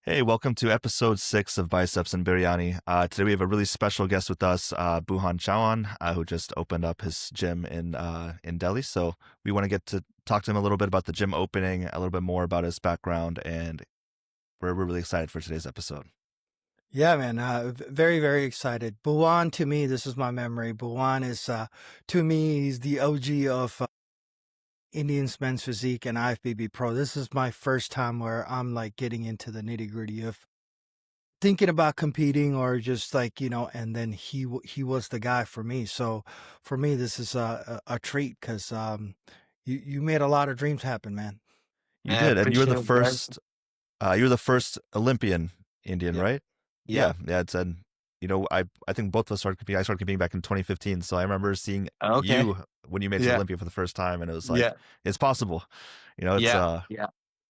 Hey, welcome to episode 6 of Biceps and Biryani. Today we have a really special guest with us, BHUWAN CHAUHAN, who just opened up his gym in Delhi. So we want to get to talk to him a little bit about the gym opening, a little bit more about his background, and we're really excited for today's episode. Yeah, man. Very, very excited. Bhuwan, to me, this is my memory. Bhuwan is, to me, he's the OG of Indians men's physique and IFBB pro. This is my first time where I'm like getting into the nitty gritty of thinking about competing or just like, and then he was the guy for me. So for me, this is a treat because you made a lot of dreams happen, man. You I did, and appreciate it, guys. you were the first Olympian Indian, Yeah. right? Yeah. Yeah. It said, I think both of us started competing. I started competing back in 2015, so I remember seeing Okay. you when you made it to Yeah. Olympia for the first time, and it was like Yeah. it's possible. It's Yeah. Yeah.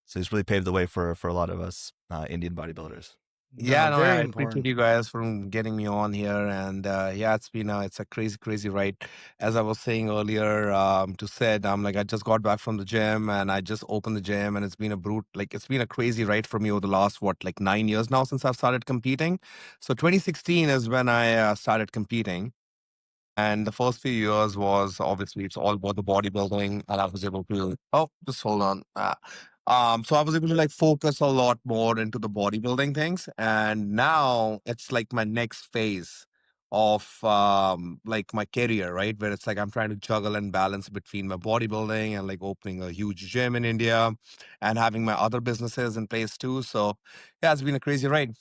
So he's really paved the way for a lot of us Indian bodybuilders. Yeah, No, no, very I appreciate important. you guys from getting me on here, and yeah, it's a crazy, crazy ride. As I was saying earlier, to said, I'm like I just got back from the gym, and I just opened the gym, and it's been a it's been a crazy ride for me over the last like 9 years now since I've started competing. So 2016 is when I started competing. And the first few years was obviously it's all about the bodybuilding, and I was able to. Oh, just hold on. So I was able to like focus a lot more into the bodybuilding things, and now it's like my next phase of like my career, right? Where it's like I'm trying to juggle and balance between my bodybuilding and like opening a huge gym in India, and having my other businesses in place too. So yeah, it's been a crazy ride.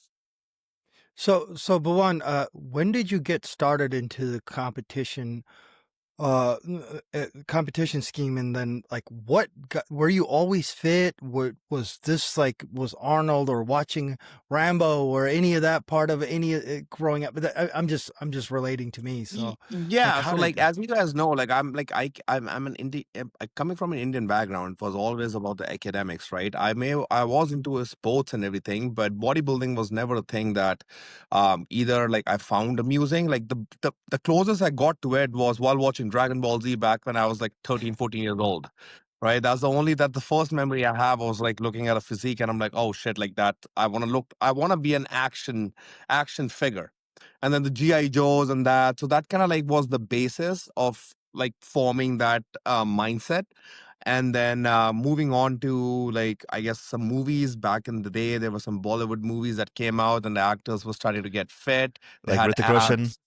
So Bhuwan, when did you get started into the competition scheme, and then like were you always fit? Was this like was Arnold or watching Rambo or any of that part of any growing up? But I'm just relating to me. So like Yeah, how so did like as you guys know, like I'm an coming from an Indian background. It was always about the academics, right? I was into sports and everything, but bodybuilding was never a thing that either like I found amusing. Like the closest I got to it was while watching Dragon Ball Z back when I was like 13, 14 years old. Right. That's the first memory I have was like looking at a physique and I'm like, oh shit, like that. I want to be an action figure, and then the GI Joes and that. So that kind of like was the basis of like forming that mindset. And then moving on to like I guess some movies back in the day, there were some Bollywood movies that came out, and the actors were starting to get fit. They Like had Ritik Roshan abs. back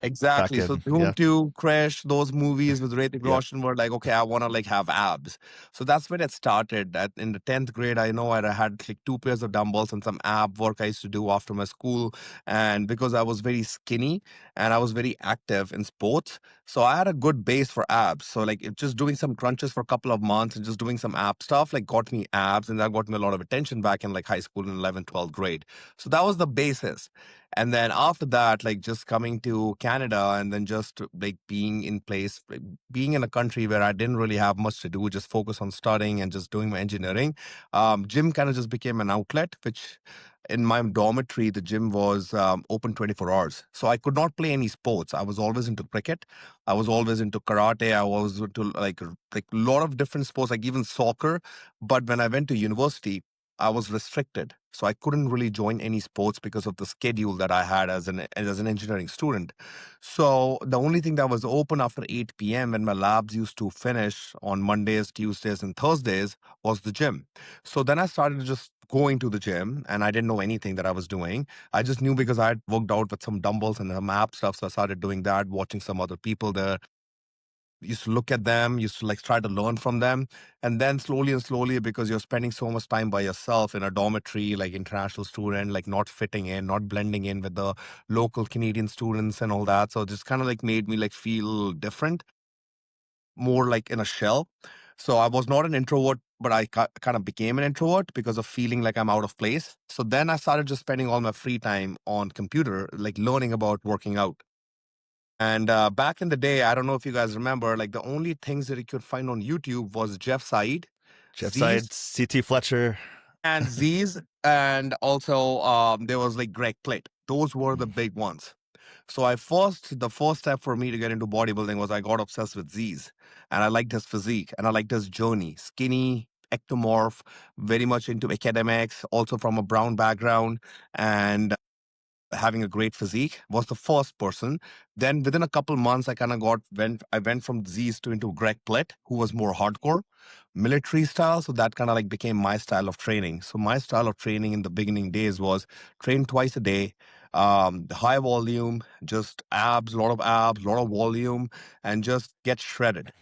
Exactly. So in, Dhoom yeah, 2, Crash, those movies with Hrithik yeah. Roshan were like, okay, I want to like have abs. So that's when it started. That in the 10th grade, I know I had like 2 pairs of dumbbells and some ab work I used to do after my school. And because I was very skinny and I was very active in sports, so I had a good base for abs. So like just doing some crunches for a couple of months and just doing some ab stuff like got me abs, and that got me a lot of attention back in like high school in 11th, 12th grade. So that was the basis. And then after that, like just coming to Canada and then just like being in place, like, being in a country where I didn't really have much to do, just focus on studying and just doing my engineering. Gym kind of just became an outlet, which in my dormitory, the gym was open 24 hours. So I could not play any sports. I was always into cricket. I was always into karate. I was into like a lot of different sports, like even soccer. But when I went to university, I was restricted. So I couldn't really join any sports because of the schedule that I had as an engineering student. So the only thing that was open after 8 p.m. when my labs used to finish on Mondays, Tuesdays, and Thursdays was the gym. So then I started just going to the gym, and I didn't know anything that I was doing. I just knew because I had worked out with some dumbbells and some map stuff. So I started doing that, watching some other people there, used to look at them, used to like try to learn from them. And then slowly and slowly, because you're spending so much time by yourself in a dormitory, like international student, like not fitting in, not blending in with the local Canadian students and all that. So it just kind of like made me like feel different, more like in a shell. So I was not an introvert, but I kind of became an introvert because of feeling like I'm out of place. So then I started just spending all my free time on computer, like learning about working out. And back in the day, I don't know if you guys remember, like the only things that you could find on YouTube was Jeff Said, Jeff Z's, Side, CT Fletcher. and also there was like Greg Plitt. Those were the big ones. So the first step for me to get into bodybuilding was I got obsessed with Z's, and I liked his physique and I liked his journey, skinny, ectomorph, very much into academics, also from a brown background, and having a great physique, was the first person. Then within a couple months, I kind of went from Z's to into Greg Plitt, who was more hardcore, military style. So that kind of like became my style of training. So my style of training in the beginning days was train twice a day, high volume, just abs, a lot of volume, and just get shredded.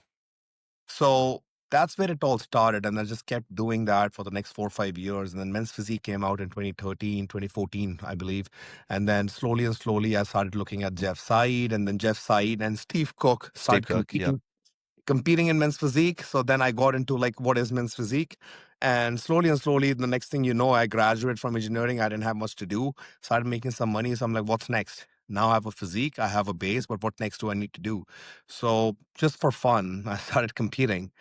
So that's where it all started. And I just kept doing that for the next 4 or 5 years. And then Men's Physique came out in 2013, 2014, I believe. And then slowly and slowly, I started looking at Jeff Said, and then Jeff Said and Steve Cook Steve started Cook. Yep. competing in Men's Physique. So then I got into like, what is Men's Physique? And slowly, the next thing you know, I graduated from engineering. I didn't have much to do, started making some money. So I'm like, what's next? Now I have a physique, I have a base, but what next do I need to do? So just for fun, I started competing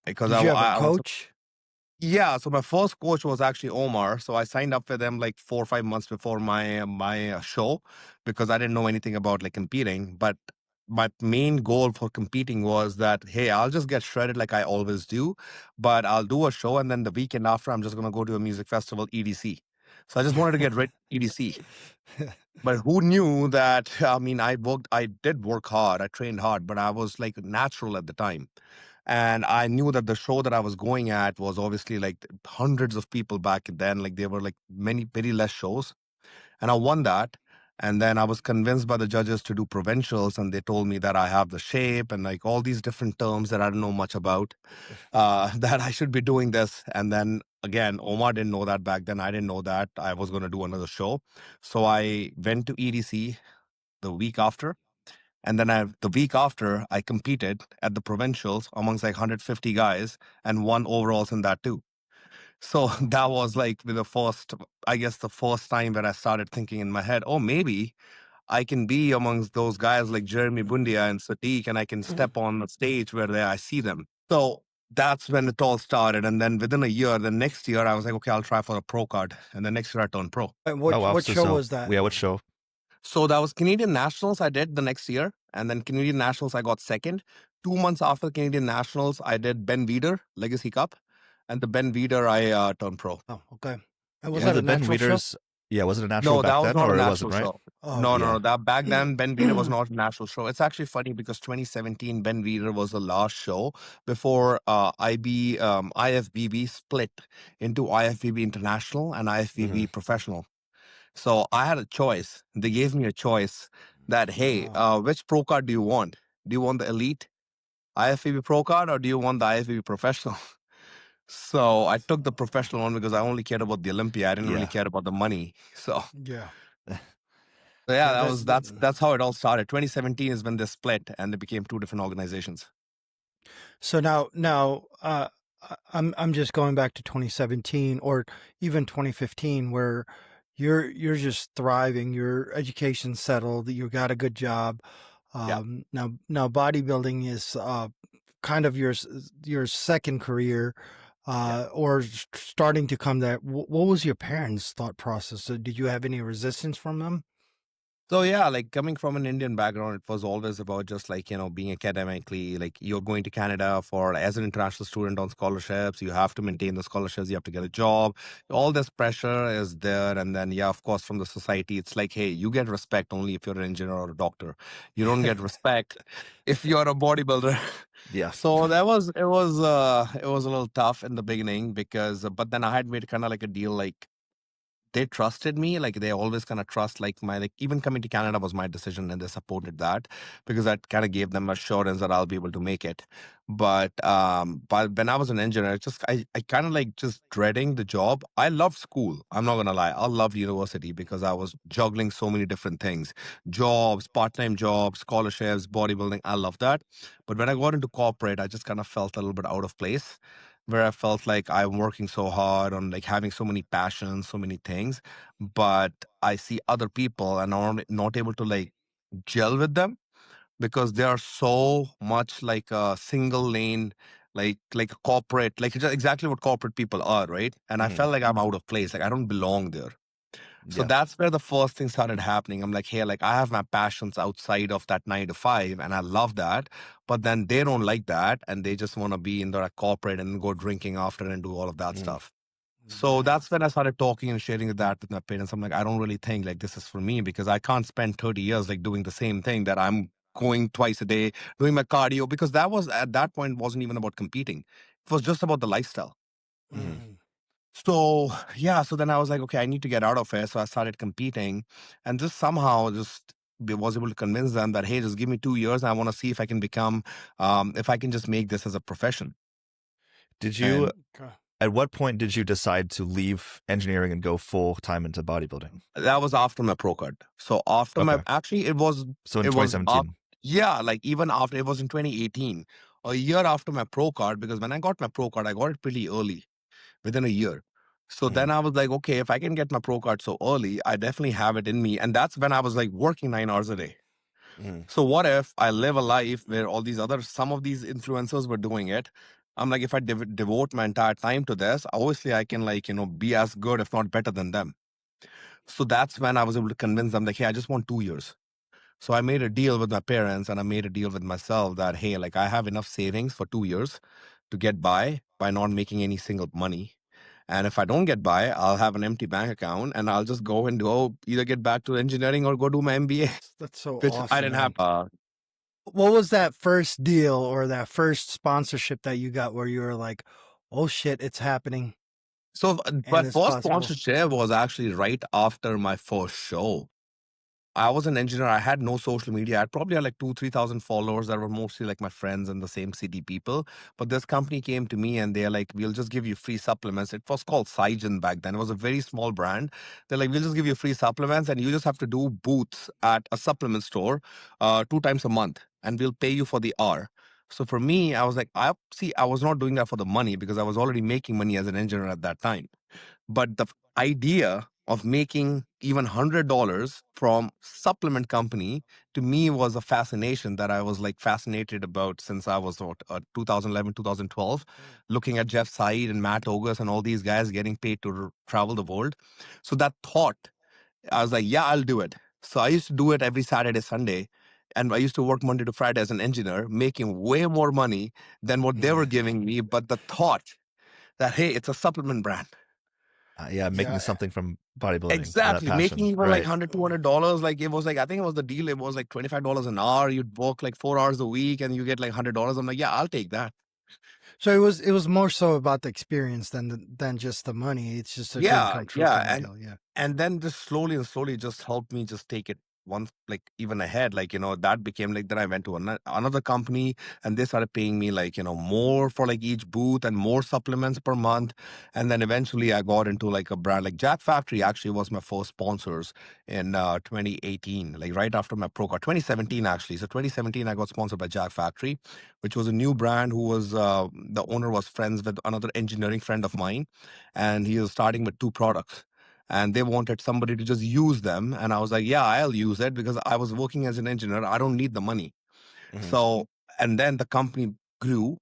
because Did you have a I was, coach? yeah. So my first coach was actually Omar. So I signed up with him like 4 or 5 months before my show, because I didn't know anything about like competing. But my main goal for competing was that, hey, I'll just get shredded like I always do, but I'll do a show, and then the weekend after, I'm just gonna go to a music festival, EDC. So I just wanted to get rid EDC. But who knew that? I mean, I did work hard, I trained hard, but I was like natural at the time. And I knew that the show that I was going at was obviously like hundreds of people back then. Like there were like many, very less shows. And I won that. And then I was convinced by the judges to do provincials. And they told me that I have the shape and like all these different terms that I don't know much about, that I should be doing this. And then again, Omar didn't know that back then. I didn't know that I was going to do another show. So I went to EDC the week after. And then the week after, I competed at the provincials amongst like 150 guys and won overalls in that too. So that was like I guess the first time that I started thinking in my head, oh, maybe I can be amongst those guys like Jeremy Bundia and Sadiq, and I can step on the stage where I see them. So that's when it all started. And then within a year, the next year, I was like, okay, I'll try for a pro card. And the next year, I turned pro. And Oh wow. what show So was that? yeah, what show? So that was Canadian Nationals I did the next year. And then Canadian Nationals, I got second. 2 months after Canadian Nationals, I did Ben Weider Legacy Cup. And the Ben Weider, I turned pro. Oh, okay. And was So that Yeah. a the Ben natural show? Weeders, yeah, was it a natural No, back that was then, not a or it national wasn't, right? show. Oh, No, okay. no, Yeah. no. That back then, Ben Weider was not a national show. It's actually funny because 2017, Ben Weider was the last show before IFBB split into IFBB International and IFBB Professional. So I had a choice. They gave me a choice that, hey, Wow. which pro card do you want? Do you want the elite IFBB pro card, or do you want the IFBB professional? So I took the professional one because I only cared about the Olympia. I didn't really Yeah. care about the money. So Yeah. yeah, Yeah, that's how it all started. 2017 is when they split and they became two different organizations. So now I'm just going back to 2017 or even 2015 where you're just thriving, your education's settled, you got a good job. Yeah. Now bodybuilding is kind of your second career, Yeah. or starting to come that. What was your parents' thought process? So did you have any resistance from them? So yeah, like coming from an Indian background, it was always about just like, being academically, like you're going to Canada for as an international student on scholarships, you have to maintain the scholarships, you have to get a job. All this pressure is there. And then, yeah, of course, from the society, it's like, hey, you get respect only if you're an engineer or a doctor. You don't get respect if you're a bodybuilder. Yeah. So it was a little tough in the beginning because, but then I had made kind of like a deal, like they trusted me. Like they always kind of trust, like even coming to Canada was my decision, and they supported that because that kind of gave them assurance that I'll be able to make it. But when I was an engineer, I kind of like just dreading the job. I loved school, I'm not gonna lie. I love university because I was juggling so many different things: jobs, part-time jobs, scholarships, bodybuilding. I love that. But when I got into corporate, I just kind of felt a little bit out of place, where I felt like I'm working so hard on like having so many passions, so many things, but I see other people and I'm not able to like gel with them because they are so much like a single lane, like a corporate, like just exactly what corporate people are, right? And I Mhm. felt like I'm out of place, like I don't belong there. So Yeah. that's where the first thing started happening. I'm like, hey, like I have my passions outside of that 9 to 5, and I love that. But then they don't like that, and they just want to be in the corporate and go drinking after and do all of that Mm. stuff. So Damn. that's when I started talking and sharing that with my parents. I'm like, I don't really think like this is for me because I can't spend 30 years like doing the same thing that I'm going twice a day, doing my cardio, because that was at that point wasn't even about competing. It was just about the lifestyle. Mhm. So yeah, so then I was like, okay, I need to get out of it. So I started competing and just somehow just was able to convince them that, hey, just give me 2 years. And I want to see if I can become, if I can just make this as a profession. Did you? And Okay. At what point did you decide to leave engineering and go full time into bodybuilding? that was after my pro card. So after my, Okay, actually so in it was up, 2017. yeah, like even after, it was in 2018, a year after my pro card, because when I got my pro card, I got it pretty early, within a year. So Mhm. then I was like, okay, if I can get my pro card so early, I definitely have it in me. And that's when I was like working 9 hours a day. Mhm. So what if I live a life where all these other, some of these influencers were doing it? I'm like, if I devote my entire time to this, obviously I can like, be as good, if not better than them. So that's when I was able to convince them like, hey, I just want 2 years. So I made a deal with my parents and I made a deal with myself that, hey, like I have enough savings for 2 years to get by not making any single money. And if I don't get by, I'll have an empty bank account and I'll just go and go either get back to engineering or go do my MBA, That's so which I awesome, didn't have. man. What was that first deal or that first sponsorship that you got where you were like, oh shit, it's happening So my and it's first possible? sponsorship was actually right after my first show. I was an engineer. I had no social media. I probably had like 3,000 followers that were mostly like my friends in the same city people. But this company came to me and they're like, we'll just give you free supplements. It was called SAI'S back then. It was a very small brand. They're like, we'll just give you free supplements and you just have to do booths at a supplement store 2 times a month and we'll pay you for the hour. So for me, I was like, I was not doing that for the money because I was already making money as an engineer at that time. But the idea of making even $100 from supplement company to me was a fascination that I was like fascinated about since I was 2011, 2012, looking at Jeff Said and Matt Ogus and all these guys getting paid to travel the world. So that thought, I was like, yeah, I'll do it. So I used to do it every Saturday, Sunday. And I used to work Monday to Friday as an engineer, making way more money than what they were giving me. But the thought that, hey, it's a supplement brand. Yeah, making Yeah. something from bodybuilding, that Exactly. Making passion, even like right? 100, $200. Like it was like, I think it was the deal. It was like $25 an hour. You'd work like 4 hours a week and you get like $100. I'm like, yeah, I'll take that. So it was more so about the experience than just the money. It's just a dream Yeah. come true Yeah. kind of deal. Yeah. And then just slowly and slowly just helped me just take it one like even ahead, like that became like, then I went to another company and they started paying me like more for like each booth and more supplements per month. And then eventually I got into like a brand like Jack Factory actually was my first sponsors in 2018, like right after my pro card. 2017 actually. So 2017 I got sponsored by Jack Factory, which was a new brand who was the owner was friends with another engineering friend of mine, and he was starting with 2 products and they wanted somebody to just use them. And I was like, yeah, I'll use it because I was working as an engineer. I don't need the money. Mhm. So, and then the company grew.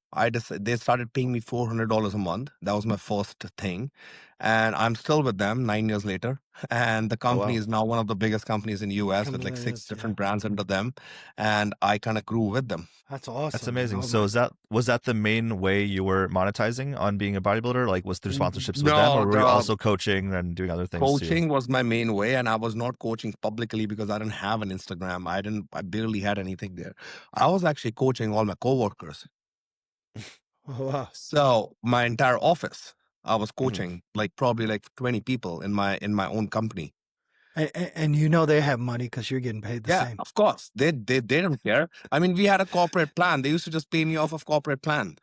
They started paying me $400 a month. That was my first thing. And I'm still with them 9 years later. And the Oh company wow, is now one of the biggest companies in the US with Company like that six is, yeah. different brands under them. And I kind of grew with them. That's that's awesome, man. amazing. Oh So my. was that the main way you were monetizing on being a bodybuilder? Like, was through sponsorships with them, No, or were you the also coaching and doing other things too? coaching was my main way, and I was not coaching publicly because I didn't have an Instagram. I barely had anything there. I was actually coaching all my coworkers. Oh, wow. So my entire office, I was Mhm. coaching like probably like 20 people in my own company. And they have money because you're getting paid the Yeah, same. of course. They don't care. I mean, we had a corporate plan. They used to just pay me off of corporate plan.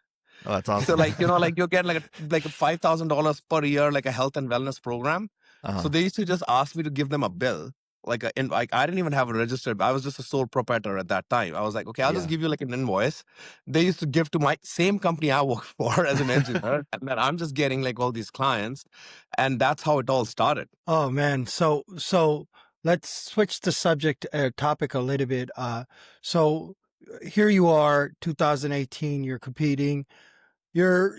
Oh, that's So awesome. like, like you get like a $5,000 per year, like a health and wellness program. So Uh-huh. they used to just ask me to give them a bill. Like I didn't even have a registered. I was just a sole proprietor at that time. I was like, okay, I'll just Yeah. give you like an invoice. They used to give to my same company I work for as an engineer, and then I'm just getting like all these clients, and that's how it all started. Oh man. So let's switch the topic a little bit. So here you are, 2018. You're competing. You're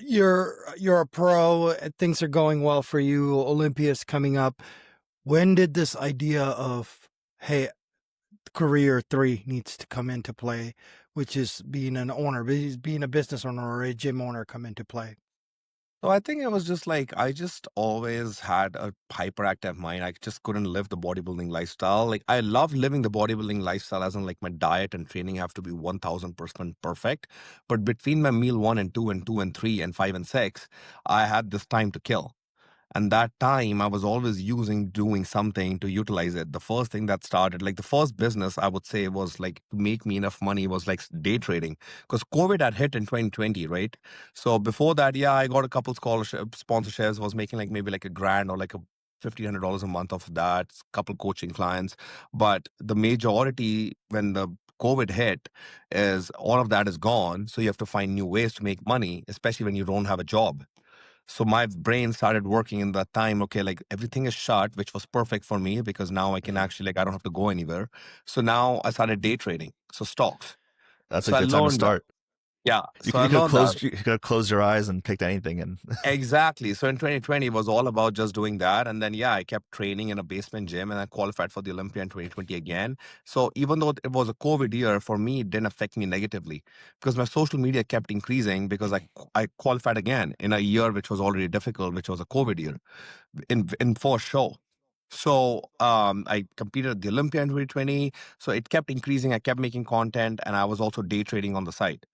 a pro. Things are going well for you. Olympia's coming up. When did this idea of, hey, career 3 needs to come into play, which is being an owner, being a business owner or a gym owner come into play? So I think it was just like I just always had a hyperactive mind. I just couldn't live the bodybuilding lifestyle. Like I love living the bodybuilding lifestyle as in like my diet and training have to be 1000% perfect. But between my meal one and two and three and five and six, I had this time to kill. And that time I was always using doing something to utilize it. The first thing that started, like the first business I would say was like to make me enough money was like day trading. Because COVID had hit in 2020, right? So before that, yeah, I got a couple scholarship sponsorships, was making like maybe like a grand or like a $1,500 a month of that, couple coaching clients. But the majority when the COVID hit is all of that is gone. So you have to find new ways to make money, especially when you don't have a job. So my brain started working in that time. Okay, like everything is shut, which was perfect for me because now I can Mm. actually, like, I don't have to go anywhere. So now I started day trading. So stocks. That's a So I good time to learned that. start. Yeah. You So could I you could have learned that. closed you could have closed your eyes and picked anything and Exactly. So in 2020, it was all about just doing that. And then, yeah, I kept training in a basement gym and I qualified for the Olympia in 2020 again. So even though it was a COVID year, for me, it didn't affect me negatively because my social media kept increasing because I qualified again in a year which was already difficult, which was a COVID year. In for show. So I competed at the Olympia in 2020. So it kept increasing. I kept making content, and I was also day trading on the side.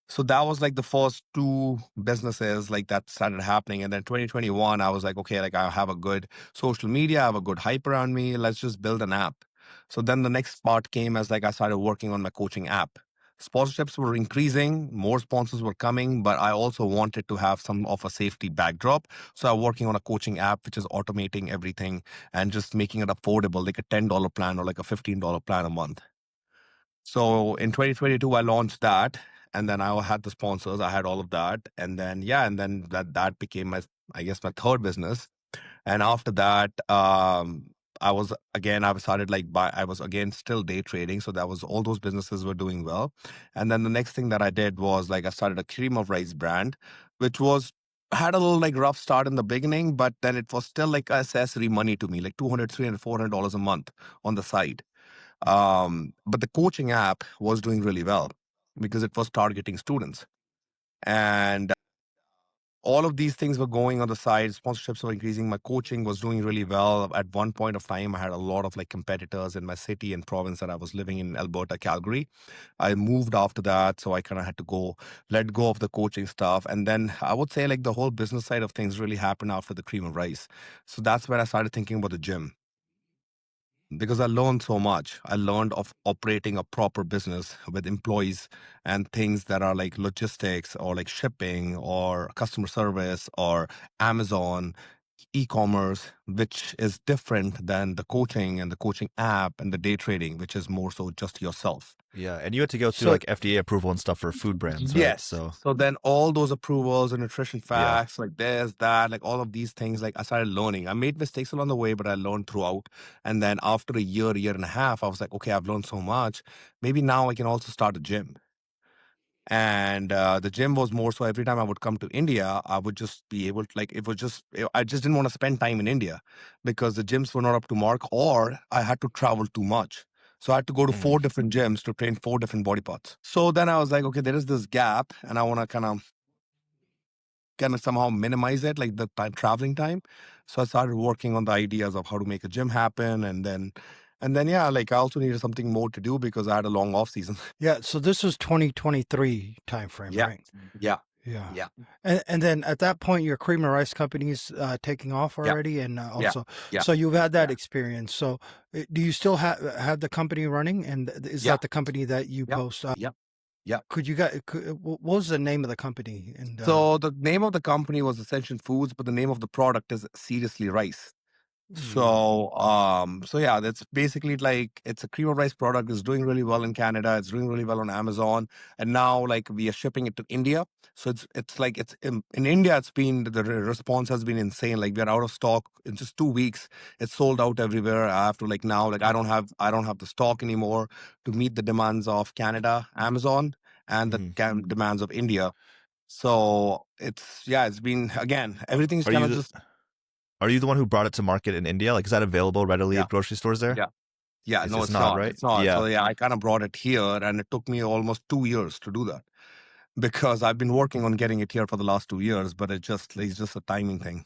So that was like the first two businesses like that started happening. And then 2021, I was like, okay, like I have a good social media, I have a good hype around me. Let's just build an app. So then the next part came as like I started working on my coaching app. Sponsorships were increasing, more sponsors were coming, but I also wanted to have some of a safety backdrop. So I'm working on a coaching app, which is automating everything and just making it affordable, like a $10 plan or like a $15 plan a month. So in 2022, I launched that, and then I had the sponsors. I had all of that, and then yeah, and then that became my, I guess, my third business. And after that, I started like I was again still day trading, so that was all those businesses were doing well. And then the next thing that I did was like I started a cream of rice brand, which was had a little like rough start in the beginning, but then it was still like accessory money to me, like 200, 300, $400 a month on the side. But the coaching app was doing really well because it was targeting students. And all of these things were going on the side. Sponsorships were increasing. My coaching was doing really well. At one point of time, I had a lot of like competitors in my city and province that I was living in, Alberta, Calgary. I moved after that. So I kind of had to let go of the coaching stuff. And then I would say like the whole business side of things really happened after the cream of rice. So that's when I started thinking about the gym because I learned so much. I learned of operating a proper business with employees and things that are like logistics or like shipping or customer service or Amazon, e-commerce, which is different than the coaching and the coaching app and the day trading, which is more so just yourself. yeah, and you had to go through So like FDA approval and stuff for food brands, right? Yes. So So then all those approvals and nutrition yeah. facts, like this, that, like all of these things, like I started learning. I made mistakes along the way, but I learned throughout. And then after a year and a half, I was like, okay, I've learned so much. Maybe now I can also start a gym. And the gym was more so every time I would come to India, I would just be able to, like, I just didn't want to spend time in India because the gyms were not up to mark or I had to travel too much. So I had to go to Mm. four different gyms to train four different body parts. So then I was like, okay, there is this gap and I want to kind of somehow minimize it, like the traveling time. So I started working on the ideas of how to make a gym happen. And then, yeah, like I also needed something more to do because I had a long off season. yeah, so this was 2023 timeframe, Yeah. right? Yeah. Yeah. Yeah. And then at that point, your cream and rice company's taking off Yeah. already, and Yeah. also, Yeah. so you've had that Yeah. experience. So, do you still have the company running? And is Yeah. that the company that you Yep. post? Yep. Yep. What was the name of the company? And So the name of the company was Ascension Foods, but the name of the product is Seriously Rice. mm, So yeah, that's basically like it's a cream of rice product. It's doing really well in Canada. It's doing really well on Amazon, and now like we are shipping it to India. So it's like it's in India. It's been the response has been insane. Like we're out of stock in just 2 weeks. It's sold out everywhere. I have to like now like I don't have the stock anymore to meet the demands of Canada, Amazon, and the Mhm. demands of India. So it's been again everything's Are kind you of the just Are you the one who brought it to market in India? Like, is that available readily Yeah. at grocery stores there? Yeah. Yeah, no, It's it's not, not. right? It's not. Yeah. So yeah, I kind of brought it here, and it took me almost 2 years to do that because I've been working on getting it here for the last 2 years, but it's just a timing thing.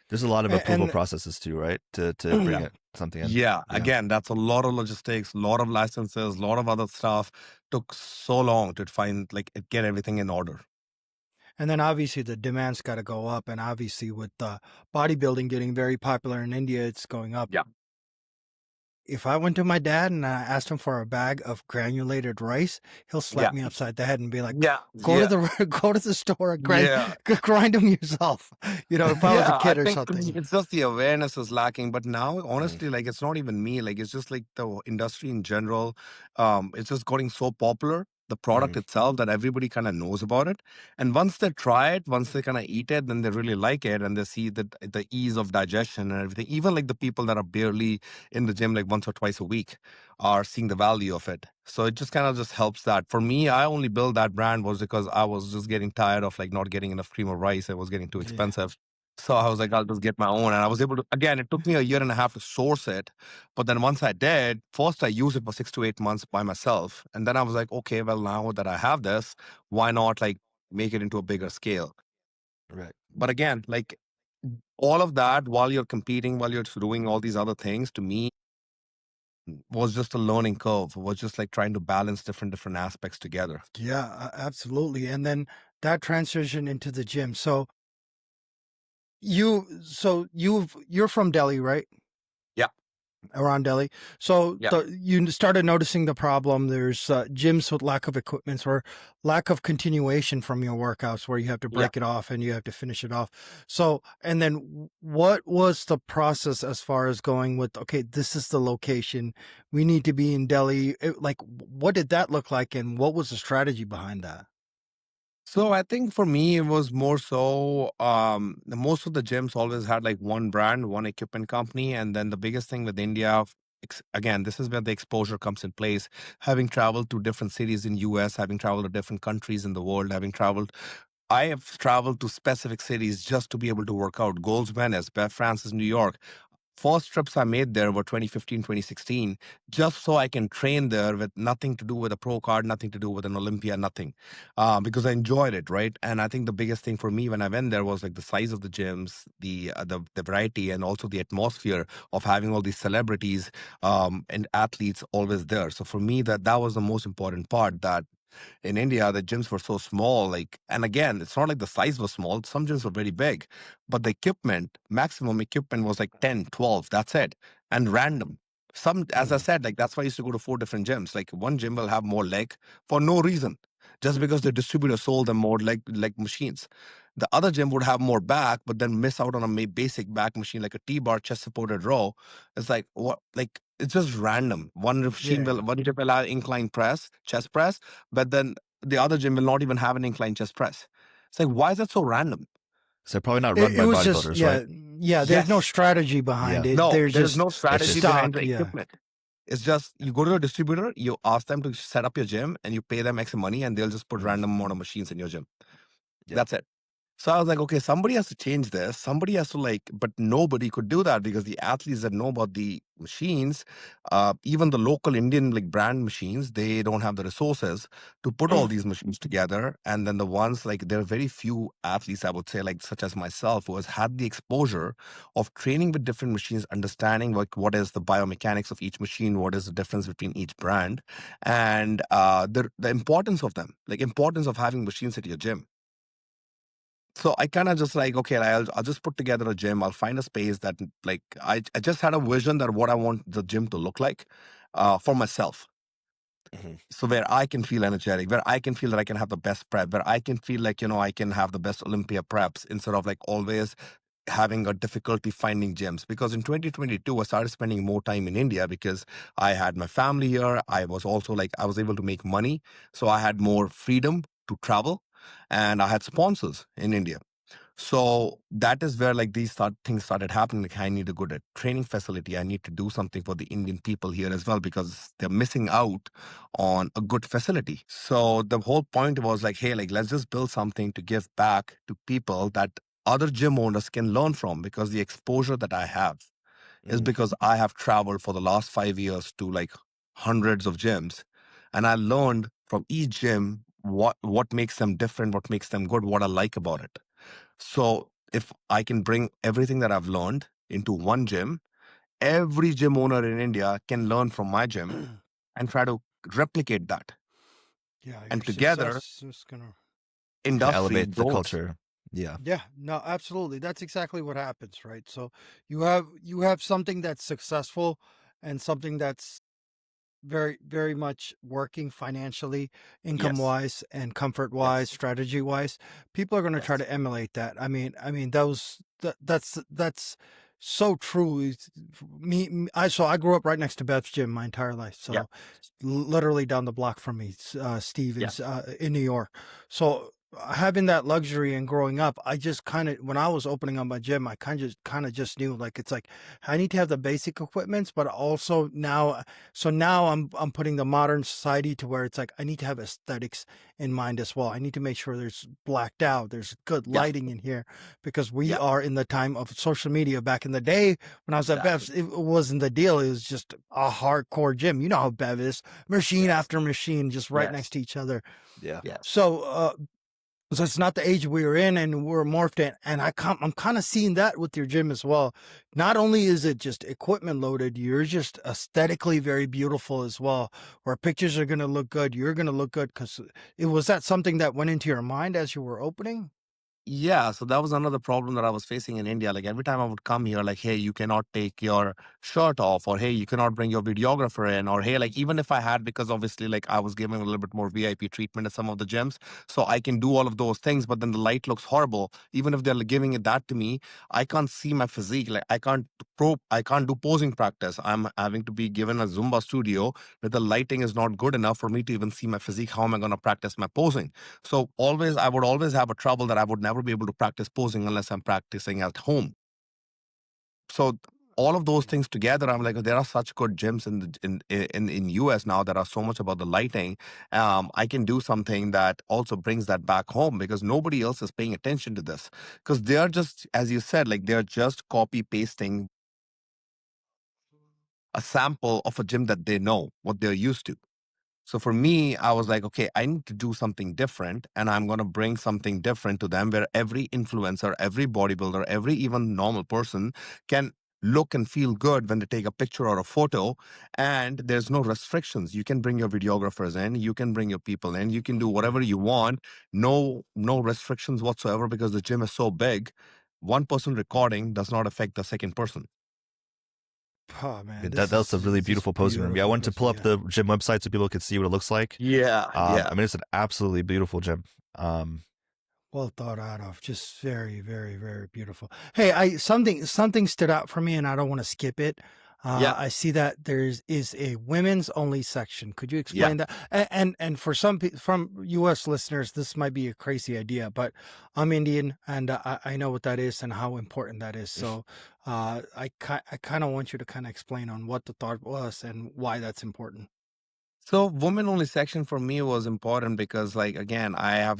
There's a lot of approval And processes too, right? To bring yeah. it something in. Yeah, Yeah. again, that's a lot of logistics, a lot of licenses, a lot of other stuff. Took so long to find get everything in order. And then obviously the demand's got to go up, and obviously with bodybuilding getting very popular in India, it's going up. Yeah. If I went to my dad and I asked him for a bag of granulated rice, he'll slap Yeah. me upside the head and be like, Yeah. "Go Yeah. to the go to the store, Yeah. grind them yourself." You know, if I was a Yeah, I kid or think something. it's just the awareness is lacking. But now, Mhm. honestly, it's not even me. It's just like the industry in general. It's just getting so popular, the product Mhm. itself, that everybody kind of knows about it. And once they try it, once they kind of eat it, then they really like it, and they see the ease of digestion and everything. Even like the people that are barely in the gym like once or twice a week are seeing the value of it. So it just kind of just helps that. For me, I only built that brand was because I was just getting tired of not getting enough cream of rice. It was getting too Yeah. expensive. So I was like, I'll just get my own. And I was able to, again, it took me a year and a half to source it. But then once I did, first I used it for 6 to 8 months by myself. And then I was like, okay, well, now that I have this, why not make it into a bigger scale? Right. But again, all of that while you're competing, while you're doing all these other things, to me, was just a learning curve. Was just trying to balance different aspects together. Yeah, absolutely. And then that transition into the gym. You're from Delhi, right? Yeah. Around Delhi. So Yeah. you started noticing the problem. There's gyms with lack of equipment or lack of continuation from your workouts where you have to Yeah. break it off and you have to finish it off. So, and then what was the process as far as going with, okay, this is the location. We need to be in Delhi. What did that look like? And what was the strategy behind that? So I think for me it was more so most of the gyms always had one brand, one equipment company, and then the biggest thing with India, again, this is where the exposure comes in place. Having traveled to different cities in US, having traveled to different countries in the world, I have traveled to specific cities just to be able to work out. Goals Venice, Francis, New York. First trips I made there were 2015, 2016, just so I can train there with nothing to do with a pro card, nothing to do with an Olympia, nothing, because I enjoyed it, right? And I think the biggest thing for me when I went there was the size of the gyms, the variety, and also the atmosphere of having all these celebrities and athletes always there. So for me, that was the most important part. That in India, the gyms were so small. And again, it's not like the size was small. Some gyms were very big, but the equipment, maximum equipment was 10, 12. That's it. And random. Some, as I Mhm. said, that's why I used to go to 4 different gyms. One gym will have more leg for no reason, just because the distributor sold them more leg machines. The other gym would have more back, but then miss out on a basic back machine like a T-bar chest supported row. It's what it's just random. Yeah. One gym will have incline press, chest press, but then the other gym will not even have an incline chest press. It's why is that so random? So they're probably not run It by was just, bodybuilders, right? yeah, there's no Yes. strategy behind Yeah. it. No, There's there is just no It's strategy just behind stock. the Yeah. equipment. It's just you go to a distributor, you ask them to set up your gym, and you pay them X money, and they'll just put Mhm. random amount of machines in your gym. Yeah. That's it. So I was like, okay, somebody has to change this. Somebody has to but nobody could do that because the athletes that know about the machines, even the local Indian brand machines, they don't have the resources to put all these machines together. And then the ones there are very few athletes, I would say, such as myself, who has had the exposure of training with different machines, understanding what is the biomechanics of each machine, what is the difference between each brand, and the importance of them, importance of having machines at your gym. So I kind of just okay, I'll just put together a gym. I'll find a space that I just had a vision that what I want the gym to look like for myself. Mhm. So where I can feel energetic, where I can feel that I can have the best prep, where I can feel I can have the best Olympia preps instead of always having a difficulty finding gyms. Because in 2022, I started spending more time in India because I had my family here. I was also I was able to make money. So I had more freedom to travel and I had sponsors in India. So that is where things started happening. I need a good training facility. I need to do something for the Indian people here as well because they're missing out on a good facility. So the whole point was hey, let's just build something to give back to people that other gym owners can learn from, because the exposure that I have is Mm. because I have traveled for the last 5 years to like hundreds of gyms, and I learned from each gym what makes them different, what makes them good, what I like about it. So if I can bring everything that I've learned into one gym, every gym owner in India can learn from my gym and try to replicate that. Yeah, your And together, success is gonna. Yeah, industry elevate the grows. culture. Yeah. Yeah, no, absolutely. That's exactly what happens, right? So you have something that's successful and something that's very much working financially, income Yes, wise, and comfort wise, yes, strategy wise. People are going to try yes, to emulate that. I mean that's so true. I grew up right next to Beth's gym my entire life. yeah, So literally down the block from me, yeah, Stevens, in New York. So having that luxury and growing up, I just kind of, when I was opening up my gym, I kind of just knew, like, it's like I need to have the basic equipments, but also now, so now I'm putting the modern society to where it's like I need to have aesthetics in mind as well. I need to make sure there's blacked out, there's good yeah, lighting in here, because we yeah, are in the time of social media. Back in the day when I was at exactly. Bev's, it wasn't the deal. It was just a hardcore gym. You know how Bev is, machine Yes, after machine, just right next yes, to each other. Yeah. yes. So it's not the age we were in, and we're morphed in. And I'm kind of seeing that with your gym as well. Not only is it just equipment loaded, you're just aesthetically very beautiful as well. Where pictures are going to look good, you're going to look good, because it was that something that went into your mind as you were opening. Yeah, so that was another problem that I was facing in India. Like every time I would come here, like, hey, you cannot take your shirt off, or hey, you cannot bring your videographer in, or hey, like even if I had, because obviously, like I was giving a little bit more VIP treatment at some of the gyms, so I can do all of those things, but then the light looks horrible. Even if they're like, giving it that to me, I can't see my physique. Like I can't do posing practice. I'm having to be given a Zumba studio where the lighting is not good enough for me to even see my physique. How am I going to practice my posing? So I would always have a trouble that I would never be able to practice posing unless I'm practicing at home. So all of those things together, I'm like, there are such good gyms in US now that are so much about the lighting. I can do something that also brings that back home, because nobody else is paying attention to this. Because they are just, as you said, like they're just copy pasting a sample of a gym that they know what they're used to. So for me, I was like, okay, I need to do something different, and I'm going to bring something different to them, where every influencer, every bodybuilder, every even normal person can look and feel good when they take a picture or a photo, and there's no restrictions. You can bring your videographers in, you can bring your people in, you can do whatever you want. No restrictions whatsoever, because the gym is so big. One person recording does not affect the second person. Oh man, That's a really this is beautiful posing room. Yeah, I beautiful wanted to to pull see. up the gym website so people could see what it looks like. Yeah, I yeah, mean, it's an absolutely beautiful gym. Um, Well thought out of, just very beautiful. Hey, I something stood out for me, and I don't want to skip it. yeah, I see that is a women's only section. Could you yeah. explain that? And for from U.S. listeners, this might be a crazy idea, but I'm Indian, and I know what that is and how important that is. So I kind of want you to kind of explain on what the thought was and why that's important. So women only section for me was important because, like, again, I've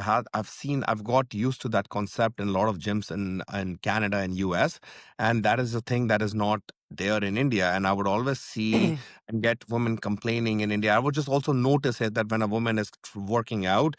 got used to that concept in a lot of gyms in Canada and US, and that is the thing that is not there in India. And I would always see and get women complaining in India. I would just also notice it that when a woman is working out,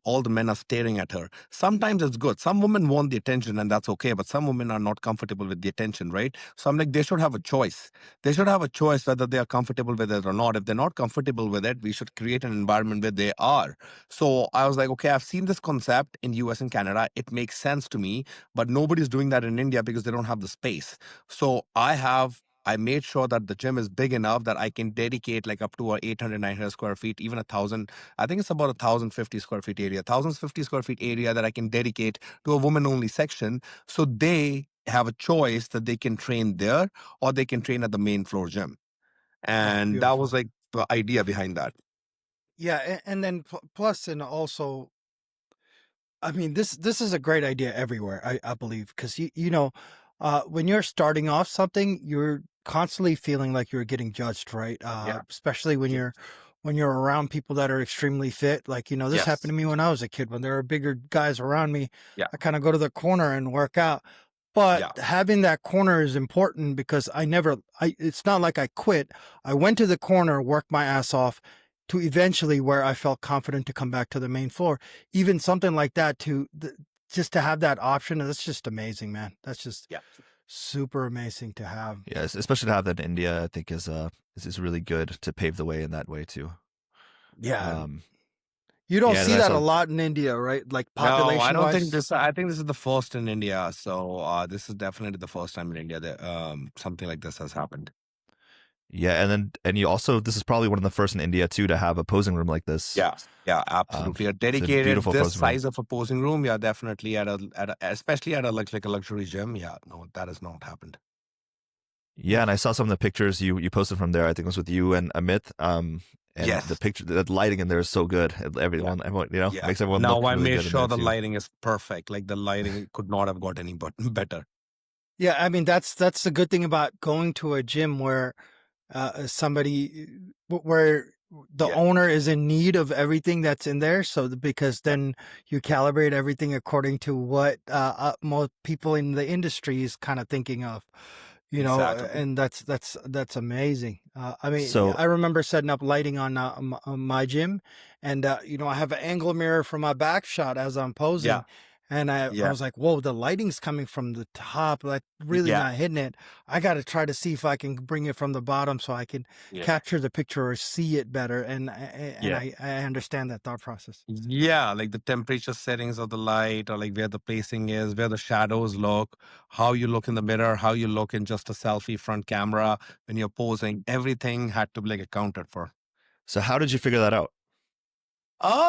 all the men are staring at her. Sometimes it's good. Some women want the attention, and that's okay, but some women are not comfortable with the attention, right? So I'm like, they should have a choice. They should have a choice whether they are comfortable with it or not. If they're not comfortable with it, we should create an environment where they are. So I was like, okay, I've seen this concept in US and Canada. It makes sense to me, but nobody's doing that in India because they don't have the space. So I made sure that the gym is big enough that I can dedicate like up to 800, 900 square feet, even 1,000. I think it's about 1,050 square feet area, 1,050 square feet area that I can dedicate to a woman only section. So they have a choice that they can train there, or they can train at the main floor gym. Oh, And that was beautiful. like the idea behind that. Yeah, and then plus, and also, I mean, this is a great idea everywhere, I believe, because when you're starting off something, you're constantly feeling like you're getting judged, right? Yeah. Especially when Yeah. you're when you're around people that are extremely fit. Like, this happened Yes. to me when I was a kid. When there were bigger guys around me, Yeah. I kind of go to the corner and work out. But Yeah. having that corner is important because it's not like I quit. I went to the corner, worked my ass off to eventually where I felt confident to come back to the main floor. Even something like that just to have that option, that's just amazing, man. That's just Yeah. super amazing to have. Yes, especially to have that in India, I think is really good to pave the way in that way too. Yeah. Um, You don't yeah, and see I that a saw. lot in India, right? Like No, I population don't think wise. this. I think this is the first in India. So this is definitely the first time in India that something like this has happened. Yeah, and you also, this is probably one of the first in India too to have a posing room like this. Yeah, yeah, absolutely. A It's a dedicated beautiful this posing room. size of a posing room. Yeah, definitely especially at a like a luxury gym. Yeah, no, that has not happened. Yeah, and I saw some of the pictures you posted from there. I think it was with you and Amit. And the Yes. picture, the lighting in there is so good. Yeah. Everyone, Yeah. makes everyone Now look I really made good in there sure the too. lighting is perfect. Like the lighting could not have got any better. Yeah, I mean that's the good thing about going to a gym where somebody where the Yeah. owner is in need of everything that's in there. So because Yeah. then you calibrate everything according to what most people in the industry is kind of thinking of, Exactly. and that's amazing. I mean, So, I remember setting up lighting on my gym, and I have an angle mirror for my back shot as I'm Yeah. posing. And I Yeah. was like, whoa, the lighting's coming from the top, like really Yeah. not hitting it. I got to try to see if I can bring it from the bottom so I can Yeah. capture the picture or see it better. And yeah. I understand that thought process. Yeah, like the temperature settings of the light, or like where the placing is, where the shadows look, how you look in the mirror, how you look in just a selfie front camera when you're posing, everything had to be like accounted for. So how did you figure that out?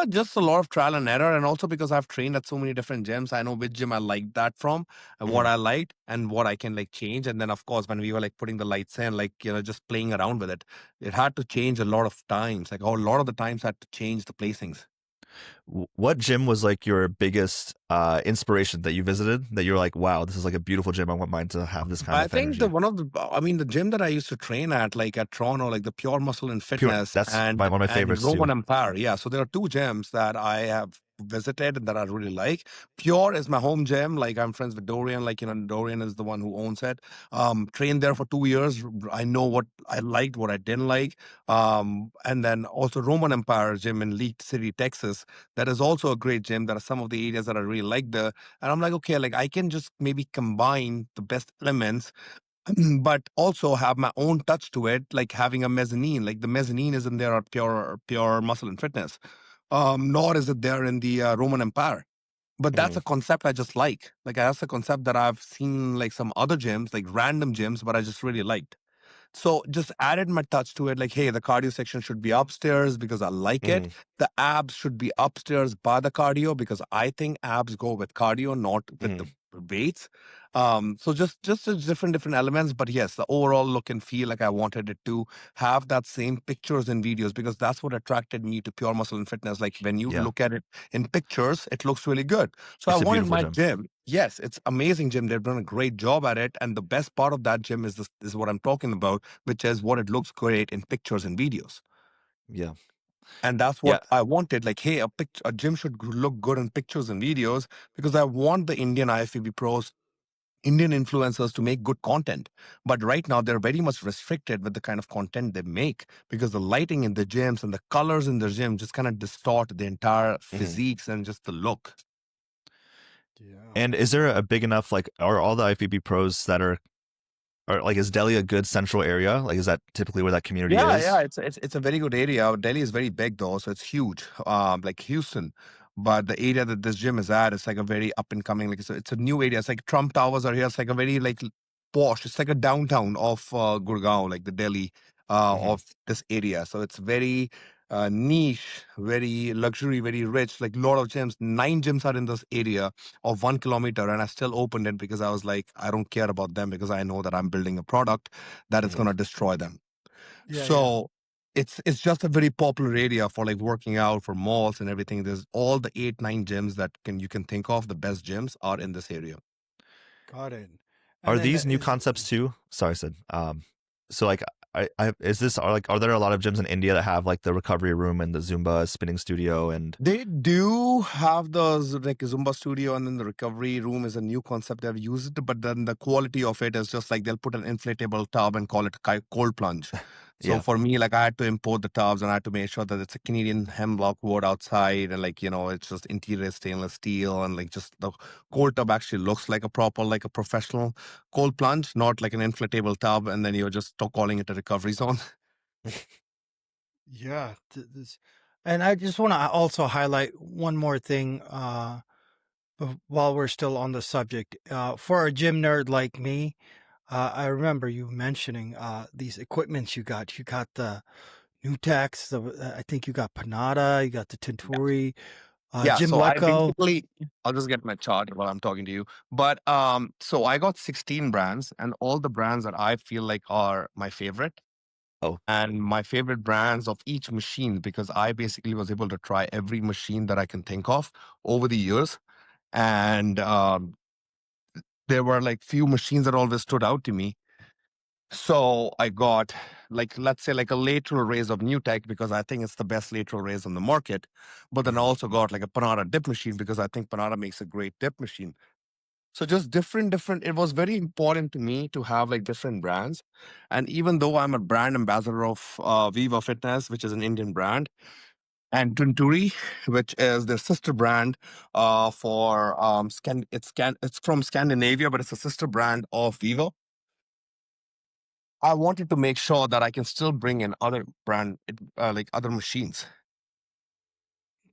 Just a lot of trial and error, and also because I've trained at so many different gyms, I know which gym I like that from, and what Mhm. I liked, and what I can like change. And then, of course, when we were like putting the lights in, like just playing around with it, it had to change a lot of times. Like a lot of the times, I had to change the placings. What gym was like your biggest inspiration that you visited that you're like, wow, this is like a beautiful gym. I want mine to have this kind I of think the energy. one of the, I mean, the gym that I used to train at, like at Toronto, like the Pure Muscle and Pure. Fitness, That's one of my and favorites too. Roman Empire. Yeah, so there are two gyms that I have visited and that I really like. Pure is my home gym. Like I'm friends with Dorian. Like Dorian is the one who owns it. Trained there for 2 years. I know what I liked, what I didn't like. And then also Roman Empire gym in Leak City, Texas. That is also a great gym. There are some of the areas that I really like there. And I'm like, okay, like I can just maybe combine the best elements but also have my own touch to it, like having a mezzanine. Like the mezzanine isn't there at pure muscle and fitness, nor is it there in the Roman Empire. But that's Mhm. a concept I just like. Like that's a concept that I've seen like some other gyms, like random gyms, but I just really liked. So just added my touch to it, like, hey, the cardio section should be upstairs because I like it. Mhm. The abs should be upstairs by the cardio because I think abs go with cardio, not with the Mhm. weights. So just different elements, but yes, the overall look and feel, like I wanted it to have that same pictures and videos because that's what attracted me to Pure Muscle and Fitness. Like when you Yeah, look at it in pictures, it looks really good. So I it's a wanted beautiful my gym. gym. Yes, it's amazing gym. They've done a great job at it, and the best part of that gym is this is what I'm talking about, which is what it looks great in pictures and videos. Yeah, And that's yeah. what I wanted. Like, hey, a gym should look good in pictures and videos because I want the Indian IFBB pros, Indian influencers to make good content. But right now, they're very much restricted with the kind of content they make because the lighting in the gyms and the colors in the gym just kind of distort the entire Mhm. physiques and just the look. Yeah. And is there a big enough like are all the IFBB pros that are like is Delhi a good central area? Like is that typically where that community Yeah, is? it's a very good area. Delhi is very big though, so it's huge, like Houston. But the area that this gym is at, it's like a very up and coming. Like it's a new area. It's like Trump Towers are here. It's like a very like posh. It's like a downtown of Gurgaon, like the Delhi Mhm. of this area. So it's very niche, very luxury, very rich. Like a lot of gyms. 9 gyms are in this area of 1 kilometer, and I still opened it because I was like, I don't care about them because I know that I'm building a product that is Mhm. going to destroy them. Yeah, yeah. So it's just a very popular area for like working out for malls and everything. There's all the 8, 9 gyms that you can think of. The best gyms are in this area. Got it. And Are then these new is concepts too? Sorry, Sid. So like are there a lot of gyms in India that have like the recovery room and the Zumba spinning studio and They do have those like Zumba studio, and then the recovery room is a new concept they've used, but then the quality of it is just like they'll put an inflatable tub and call it cold plunge. So yeah. for me, like I had to import the tubs and I had to make sure that it's a Canadian hemlock wood outside, and like it's just interior stainless steel, and like just the cold tub actually looks like a proper, like a professional cold plunge, not like an inflatable tub, and then you're just calling it a recovery zone. Yeah. And I just want to also highlight one more thing while we're still on the subject. For a gym nerd like me, I remember you mentioning these equipments you got. You got the Nutex, I think you got Panada, you got the Tenturi, Yeah, Jim so I Lecco. basically, I'll just get my chart while I'm talking to you. But so I got 16 brands, and all the brands that I feel like are my favorite, Oh, and my favorite brands of each machine, because I basically was able to try every machine that I can think of over the years. And there were like few machines that always stood out to me. So I got like, let's say like a lateral raise of New Tech, because I think it's the best lateral raise on the market. But then I also got like a Panada dip machine, because I think Panada makes a great dip machine. So just different, it was very important to me to have like different brands. And even though I'm a brand ambassador of Viva Fitness, which is an Indian brand, and Tunturi, which is their sister brand for it's from Scandinavia, but it's a sister brand of Viva. I wanted to make sure that I can still bring in other brand, like other machines.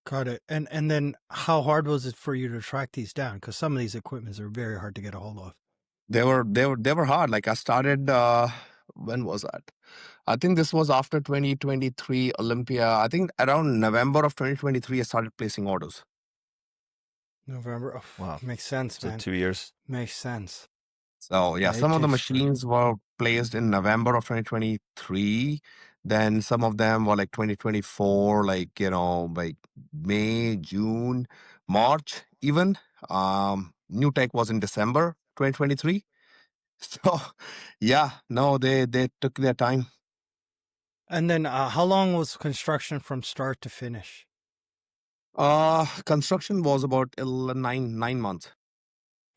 Got it. And then how hard was it for you to track these down? Because some of these equipments are very hard to get a hold of. They were hard. Like I started, when was that? I think this was after 2023 Olympia. I think around November of 2023, I started placing orders. November. Oh, wow. makes sense, So man. 2 years. Makes sense. So yeah, Yeah, it some of the takes forever. machines were placed in November of 2023. Then some of them were like 2024, like like May, June, March, even. New Tech was in December 2023. So yeah, no, they took their time. And then how long was construction from start to finish? Construction was about 9 months.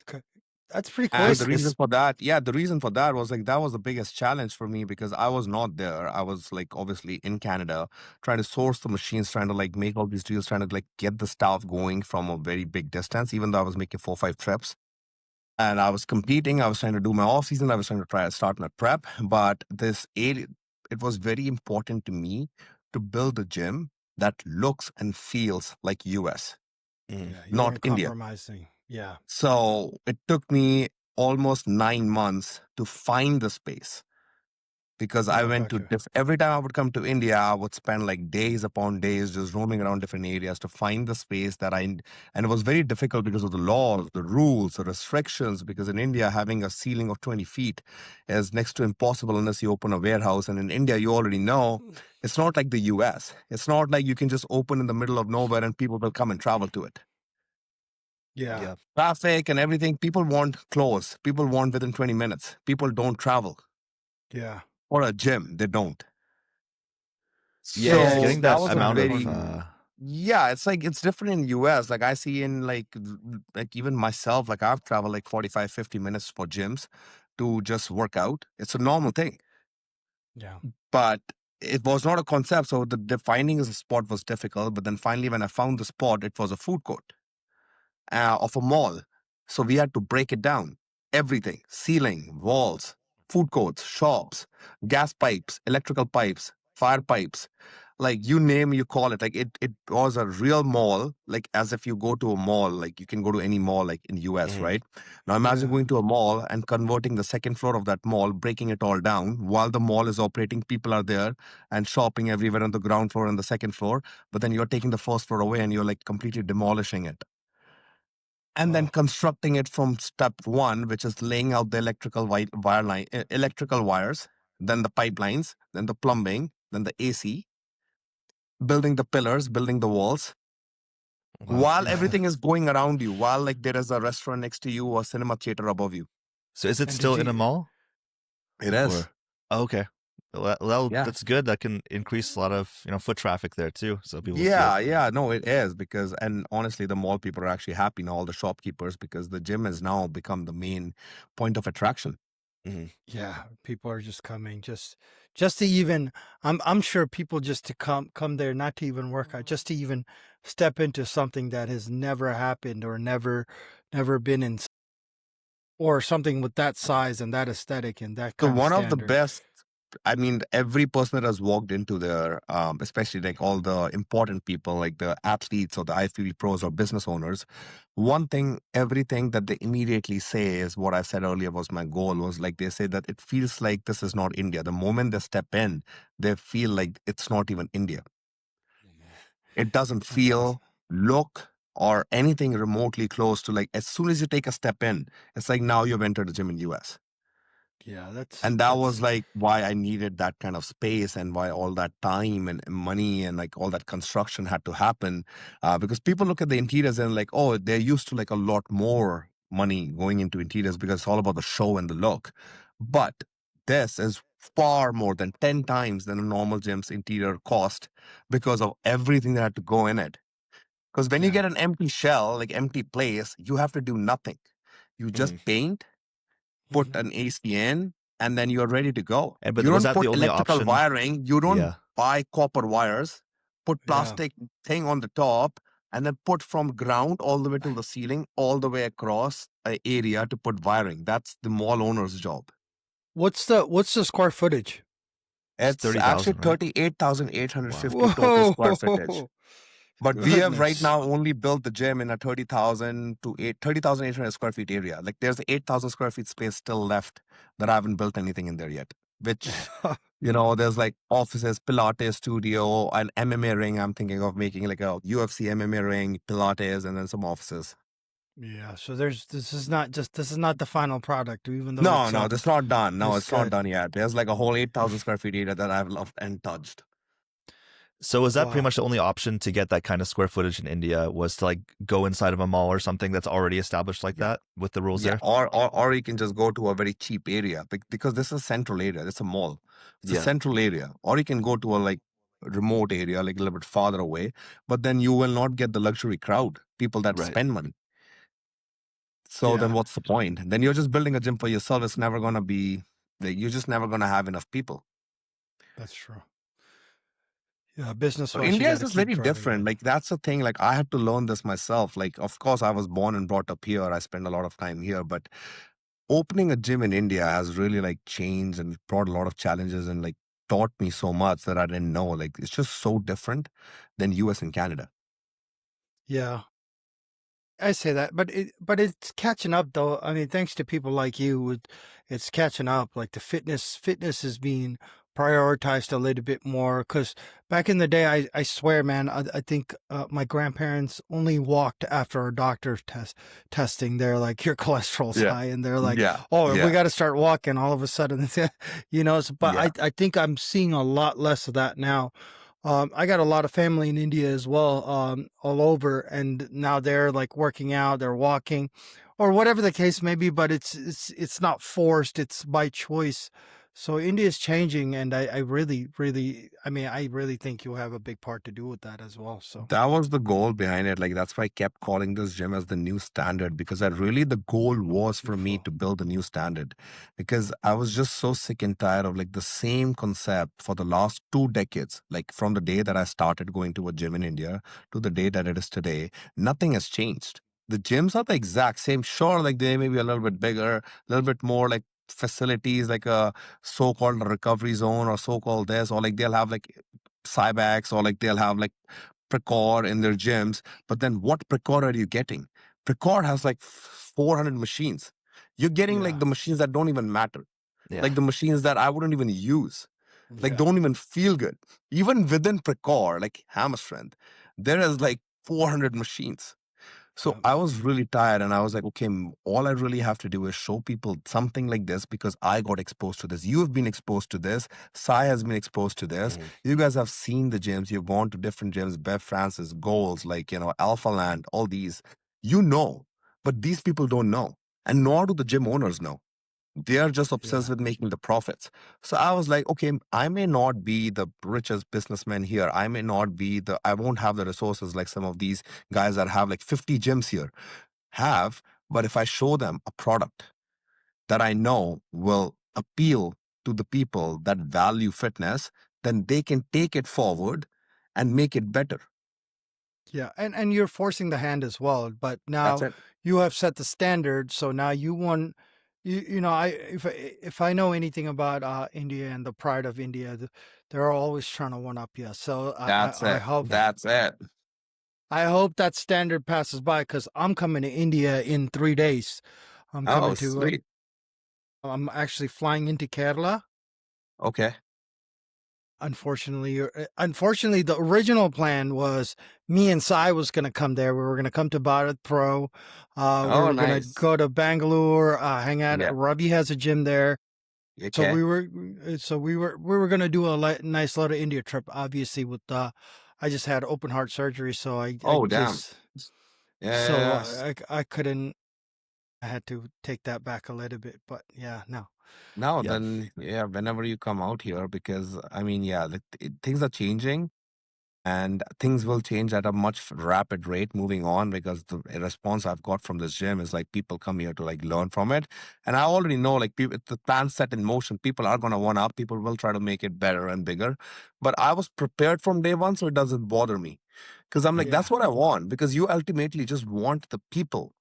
Okay. That's pretty And quick. the reason for that, yeah, the reason for that was like that was the biggest challenge for me, because I was not there. I was like obviously in Canada trying to source the machines, trying to like make all these deals, trying to like get the staff going from a very big distance, even though I was making 4 or 5 trips. And I was competing, I was trying to do my off season, I was trying to try to start my prep. But this area, it was very important to me to build a gym that looks and feels like US, Mm. Yeah, you not weren't India. compromising. Yeah. So it took me almost 9 months to find the space, because I Oh, went to gotcha. every time I would come to India, I would spend like days upon days just roaming around different areas to find the space and it was very difficult because of the laws, the rules, the restrictions. Because in India, having a ceiling of 20 feet is next to impossible unless you open a warehouse. And in India, you already know it's not like the US. It's not like you can just open in the middle of nowhere and people will come and travel to it. Yeah. Yeah. Traffic and everything, people want close. People want within 20 minutes. People don't travel. Yeah. Or a gym, they don't. Yeah, Yeah, just So getting it's that that was a super amount of very, important. yeah, it's like it's different in US. Like I see in like even myself, like I've traveled like 45, 50 minutes for gyms to just work out. It's a normal thing. Yeah. But it was not a concept. So the finding a spot was difficult. But then finally when I found the spot, it was a food court of a mall. So we had to break it down. Everything, ceiling, walls, food courts, shops, gas pipes, electrical pipes, fire pipes, like you name, you call it. Like it was a real mall, like as if you go to a mall, like you can go to any mall like in US, Mhm. right? Now imagine Yeah. going to a mall and converting the second floor of that mall, breaking it all down while the mall is operating. People are there and shopping everywhere on the ground floor and the second floor. But then you're taking the first floor away and you're like completely demolishing it, and then Oh. constructing it from step one, which is laying out the electrical wires, then the pipelines, then the plumbing, then the AC, building the pillars, building the walls, Wow. while Yeah. everything is going around you, while like there is a restaurant next to you or cinema theater above you. So is it And still did in a you mall It is. or? Oh, okay. Well, Yeah. that's good. That can increase a lot of foot traffic there too, so people see it. Yeah, yeah, no, it is because, and honestly, the mall people are actually happy now, all the shopkeepers, because the gym has now become the main point of attraction. Hmm. Yeah, people are just coming just to even I'm sure people just to come there not to even work out, just to even step into something that has never happened or never been in or something with that size and that aesthetic and that So kind of one of the standard. best, I mean, every person that has walked into there, especially like all the important people, like the athletes or the IFBB pros or business owners, one thing, everything that they immediately say is what I said earlier was my goal was like they say that it feels like this is not India. The moment they step in, they feel like it's not even India. It doesn't That's awesome. feel, look, or anything remotely close to like as soon as you take a step in, it's like now you've entered the gym in US. Yeah, And that was that's like why I needed that kind of space and why all that time and money and like all that construction had to happen. Because people look at the interiors and like, oh, they're used to like a lot more money going into interiors because it's all about the show and the look. But this is far more than 10 times than a normal gym's interior cost because of everything that had to go in it. Because when you yeah. get an empty shell, like empty place, you have to do nothing. You just Hmm. paint, put Mhm. an AC in, and then you're ready to go. And but You was don't that the put only electrical option? wiring, you don't Yeah. buy copper wires, put Yeah. plastic thing on the top, and then put from ground all the way to the ceiling, all the way across a area to put wiring. That's the mall owner's job. What's the square footage? It's It's actually 30,000, right? Wow. 38,850 total square footage. Whoa. But we have right Goodness. now only built the gym in a 30,800 square feet area. Like there's 8,000 square feet space still left that I haven't built anything in there yet. Which, there's like offices, Pilates studio, an MMA ring. I'm thinking of making like a UFC MMA ring, Pilates, and then some offices. Yeah, so this is not the final product, even though No, no, that's not done. No, it's it's not good. done yet. There's like a whole 8,000 square feet area that I've loved and touched. So is that pretty Wow. much the only option to get that kind of square footage in India was to like go inside of a mall or something that's already established like Yeah. that with the rules Yeah, there? or you can just go to a very cheap area because this is a central area. It's a mall. It's a Yeah, central area. Or you can go to a like remote area, like a little bit farther away. But then you will not get the luxury crowd, people that right. spend money. So then Yeah, what's the point? Then you're just building a gym for yourself. It's never gonna be like you're just never gonna have enough people. that's true. Yeah, business So wise, you India got is to just keep very driving different. that. Like that's the thing. Like I had to learn this myself. Like of course I was born and brought up here. I spend a lot of time here, but opening a gym in India has really like changed and brought a lot of challenges and like taught me so much that I didn't know. Like it's just so different than US and Canada. Yeah, I say that, but it's catching up though. I mean, thanks to people like you, it's catching up. Like the fitness is being prioritized a little bit more. Because back in the day, I swear, man, I think my grandparents only walked after a doctor's testing. They're like, your cholesterol's Yeah. high, and they're like, Yeah. oh, we Yeah. got to start walking. All of a sudden, but Yeah. I think I'm seeing a lot less of that now. I got a lot of family in India as well, all over, and now they're like working out, they're walking, or whatever the case may be. But it's not forced; it's by choice. So India is changing, and I really, I mean, I really think you have a big part to do with that as well. So That was the goal behind it. Like that's why I kept calling this gym as the new standard because I really the goal was for me beautiful. to build a new standard because I was just so sick and tired of like the same concept for the last 2 decades. Like from the day that I started going to a gym in India to the day that it is today, nothing has changed. The gyms are the exact same. Sure, like they may be a little bit bigger, a little bit more like facilities, like a so-called recovery zone or so-called this, or like they'll have like Cybex or like they'll have like Precor in their gyms. But then what Precor are you getting? Precor has like 400 machines. You're getting like Yeah, the machines that don't even matter, Yeah. like the machines that I wouldn't even use, like yeah, don't even feel good. Even within Precor, like hammer strength, there is like 400 machines. So yeah, I was really tired and I was like, okay, all I really have to do is show people something like this because I got exposed to this. You have been exposed to this. Sai has been exposed to this. Mhm. You guys have seen the gyms. You've gone to different gyms, Bev Francis, Goals, like, Alpha Land, all these. But these people don't know. And nor do the gym owners know. They're just Yeah. obsessed with making the profits. So I was like, okay, I may not be the richest businessman here. I won't have the resources like some of these guys that have like 50 gyms here have. But if I show them a product that I know will appeal to the people that value fitness, then they can take it forward and make it better. Yeah, and you're forcing the hand as well, but That's now it. you have set the standard, so now you want you know, if I know anything about India and the pride of India, they're always trying to one up you. So That's I it. hope That's it. that standard passes by because I'm coming to India in 3 days. I'm Oh, coming to sweet. I'm actually flying into Kerala. Okay. Unfortunately, the original plan was me and Sai was going to come there. We were going to come to Bharat Pro. We Oh, were going to nice. go to Bangalore, hang out. Yeah. Ravi has a gym there, so Okay. we were going to do a nice little India trip. Obviously, with I just had open heart surgery, so I Oh, damn. just so Yes. I couldn't. I had to take that back a little bit, but yeah, no, No, Yeah. then yeah, whenever you come out here, because I mean, yeah, things are changing and things will change at a much rapid rate moving on because the response I've got from this gym is like people come here to like learn from it. And I already know like people, the plan set in motion, people are going to one up, people will try to make it better and bigger. But I was prepared from day one, so it doesn't bother me because I'm like, yeah, that's what I want because you ultimately just want the people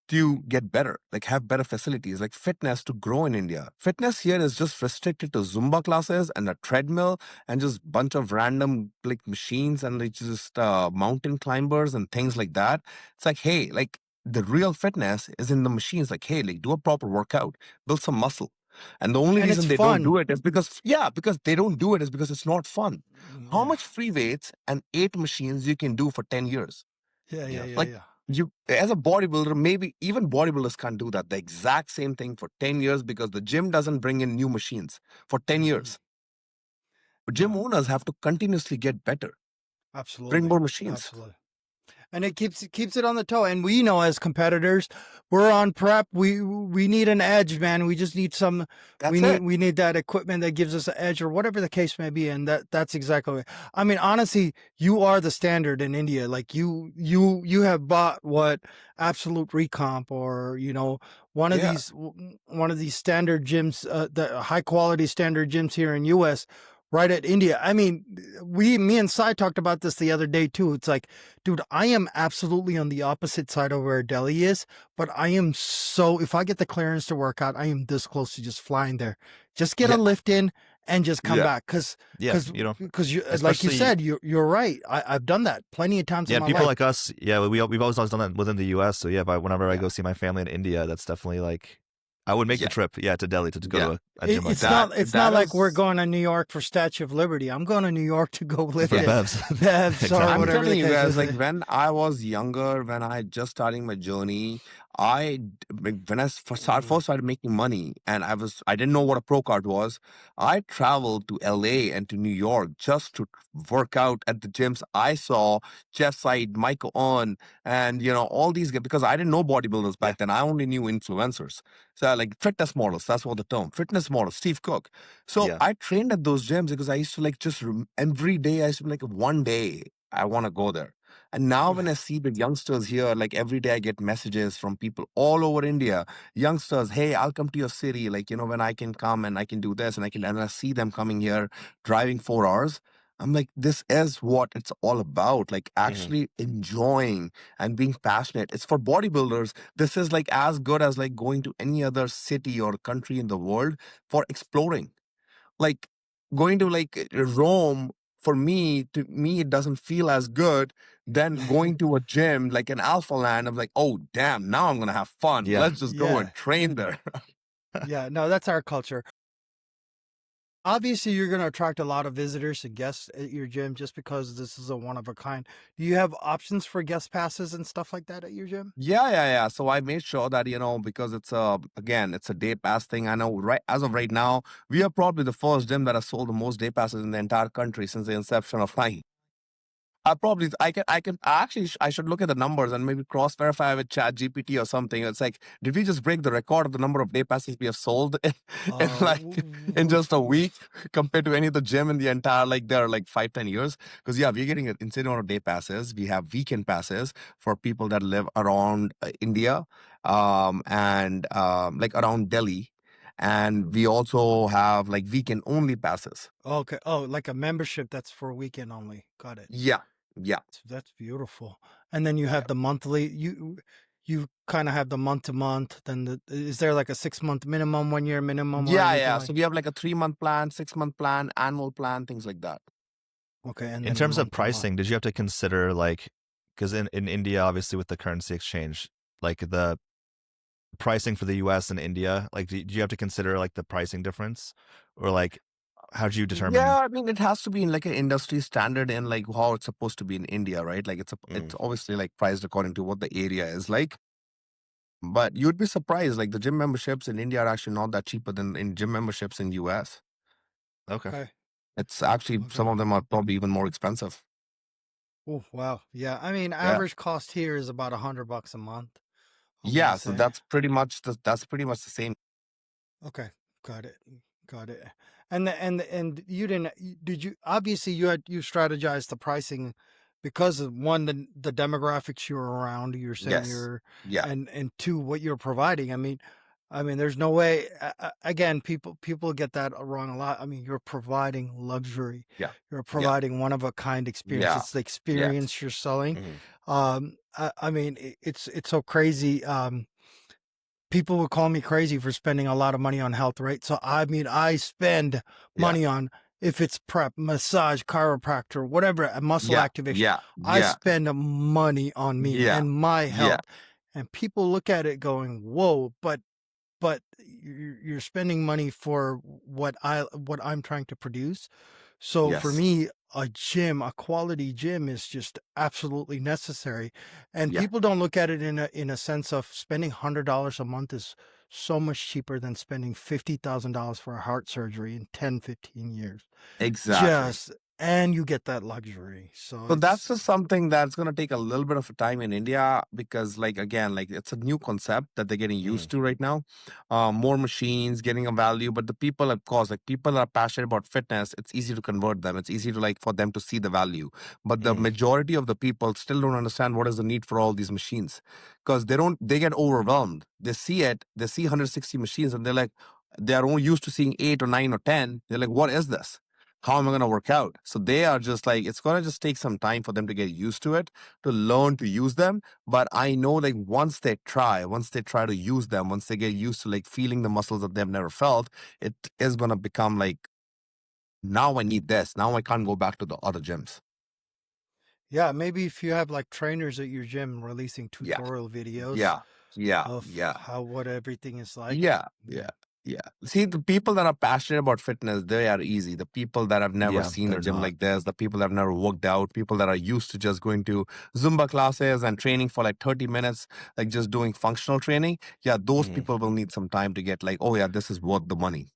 to get better, like have better facilities, like fitness to grow in India. Fitness here is just restricted to Zumba classes and a treadmill and just bunch of random like machines and like just mountain climbers and things like that. It's like, hey, like the real fitness is in the machines. Like, hey, like do a proper workout, build some muscle. And the only and it's reason they don't do fun. it is because, yeah, because they don't do it is because it's not fun. How Yeah, much free weights and 8 machines you can do for 10 years? yeah, yeah, Yeah. yeah, Like yeah. you as a bodybuilder, maybe even bodybuilders can't do that. The exact same thing for 10 years because the gym doesn't bring in new machines for 10 Hmm. years. But gym No, owners have to continuously get better, bring absolutely, more machines. absolutely. And it keeps it on the toe. And we know as competitors, we're on prep. We need an edge, man. We just need some. That's it. We need that equipment that gives us an edge, or whatever the case may be. And that's exactly. I mean, honestly, you are the standard in India. Like you have bought what Absolute Recomp or Yeah. one of these standard gyms, the high quality standard gyms here in U.S. Right at India. I mean, me and Sai talked about this the other day too. It's like, dude, I am absolutely on the opposite side of where Delhi is, but I am so, if I get the clearance to work out, I am this close to just flying there. Just get a Yeah. lift in and just come Yeah. back. Yeah. You know, You, like you especially said, you're right. I've done that plenty of times yeah, in and my people life. like us, yeah, we've always done that within the U.S. So yeah, whenever I Yeah. go see my family in India, that's definitely like I would make the Yeah. trip, yeah, to Delhi to go Yeah. to a gym like that It's That not like we're is going to New York for Statue of Liberty. I'm going to New York to go lift for yeah. it, Bevs. Bevs or I'm Exactly. whatever the telling you case guys, is. like when I was younger, when I just starting my journey, when Mm, first started making money, and I didn't know what a pro card was. I traveled to LA and to New York just to work out at the gyms. I saw Jeff Side, Michael On, and all these guys because I didn't know bodybuilders Yeah. back then. I only knew influencers, so like fitness models. That's what the term fitness model. Steve Cook. So Yeah. I trained at those gyms because I used to like just every day I used to be like one day I want to go there. And now when I see the youngsters here, like every day I get messages from people all over India, youngsters, hey, I'll come to your city, like, when I can come and I can do this and I see them coming here driving 4 hours. I'm like, this is what it's all about, like Hmm. actually enjoying and being passionate. It's for bodybuilders. This is like as good as like going to any other city or country in the world for exploring. Like going to like Rome for me, to me, it doesn't feel as good than going to a gym like an Alpha Land. I'm like, oh damn, now I'm gonna have fun. Yeah. Let's just go yeah, and train there. yeah. No, that's our culture. Obviously, you're going to attract a lot of visitors and guests at your gym just because this is a one of a kind. Do you have options for guest passes and stuff like that at your gym? Yeah. So I made sure that, because it's a day pass thing. I know right as of right now, we are probably the first gym that has sold the most day passes in the entire country since the inception of time. I should look at the numbers and maybe cross verify with Chat GPT or something. It's like, did we just break the record of the number of day passes we have sold in like in just a week compared to any of the gym in the entire, like there are like 5-10 years? Because yeah, we're getting an insane amount of day passes. We have weekend passes for people that live around India, and like around Delhi. And we also have like weekend only passes. Okay. Oh, like a membership that's for a weekend only. Got it. Yeah. Yeah. That's beautiful. And then you have the monthly. You kind of have the month to month. Then is there like a 6-month minimum, 1 year minimum, or Yeah, anything yeah. like? So we have like a 3-month plan, 6-month plan, annual plan, things like that. Okay, and In then the terms of month to month. pricing, did you have to consider like, because in India, obviously with the currency exchange, like the pricing for the US and India, like do you have to consider like the pricing difference, or like how do you determine? Yeah, I mean, it has to be in like an industry standard in like how it's supposed to be in India, right? Like it's obviously like priced according to what the area is like. But you'd be surprised, like the gym memberships in India are actually not that cheaper than in gym memberships in US. Okay. Okay. It's actually some Okay. of them are probably even more expensive. Oh wow. Yeah. I mean, Yeah. average cost here is about $100 a month. I want Yeah, to so say. that's pretty much the same. Okay, got it, got it. And you didn't? Did you? Obviously, you strategized the pricing because of one, the demographics you're around. You're saying Yes. you're, Yeah. and two, what you're providing. I mean, there's no way. Again, people get that wrong a lot. I mean, you're providing luxury. Yeah. You're Yeah. providing one of a kind experience. Yeah. It's the Yes. experience you're selling. Mhm. I mean, it's so crazy. People would call me crazy for spending a lot of money on health, right? So I mean, I spend Yeah. money on, if it's prep, massage, chiropractor, whatever, muscle Yeah. activation. Yeah. I Yeah. spend money on me Yeah. and my Yeah. health. And people look at it going, "Whoa!" But you're spending money for what I'm trying to produce. So for Yes. me, a quality gym is just absolutely necessary. And Yeah. people don't look at it in a sense of spending $100 a month is so much cheaper than spending $50,000 for a heart surgery in 10-15 years. Exactly. And you get that luxury. So So that's it's, just something that's going to take a little bit of a time in India because, like, again, like it's a new concept that they're getting used to right now. More machines getting a value, but the people, of course, like people are passionate about fitness. It's easy to convert them. It's easy to like for them to see the value. But the majority of the people still don't understand what is the need for all these machines because they get overwhelmed. They see it, they see 160 machines, and they're like, they are only used to seeing 8 or 9 or 10. They're like, what is this? How am I going to work out? So they are just like, it's going to just take some time for them to get used to it, to learn to use them. But I know like once they try to use them, once they get used to like feeling the muscles that they've never felt, it is going to become like, now I need this. Now I can't go back to the other gyms. yeah, maybe if you have like trainers at your gym releasing Yeah. tutorial videos Yeah. Yeah. of Yeah. what everything is like. Yeah. Yeah. Yeah. See, the people that are passionate about fitness, they are easy. The people that have never Yeah, seen a they're gym not. like this, the people that have never worked out, people that are used to just going to Zumba classes and training for like 30 minutes, like just doing functional training. Yeah, those people will need some time to get like, oh, yeah, this is worth the money.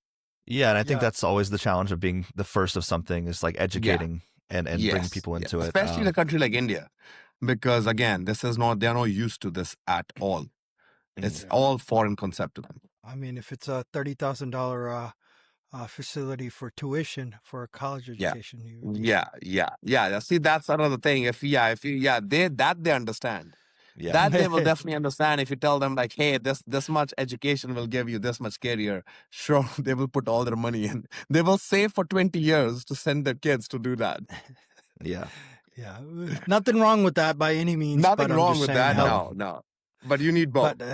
Yeah, and I think Yeah. that's always the challenge of being the first of something is like Yeah. educating and bringing Yes. people Yeah. into it. Especially in a country like India, because again, they're not used to this at all. It's Yeah. all foreign concept to them. I mean, if it's a $30,000 facility for tuition for a college Yeah. education, Yeah. See, that's another thing. They understand. Yeah. That they will definitely understand if you tell them like, hey, this much education will give you this much career. Sure, they will put all their money in. They will save for 20 years to send their kids to do that. Yeah. Yeah, nothing wrong with that by any means. Nothing But I'm wrong just with saying, that. No. No. But you need both. But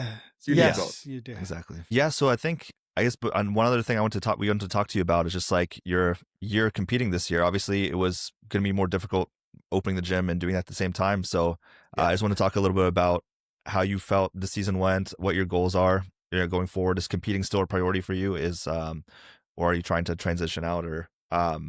You need Yeah. both. yes, you do. Exactly. Yeah. So I think but on one other thing we want to talk to you about is just like your year competing this year. Obviously, it was going to be more difficult opening the gym and doing that at the same time. So Yeah. I just want to talk a little bit about how you felt the season went, what your goals are, going forward. Is competing still a priority for you? Or are you trying to transition out, or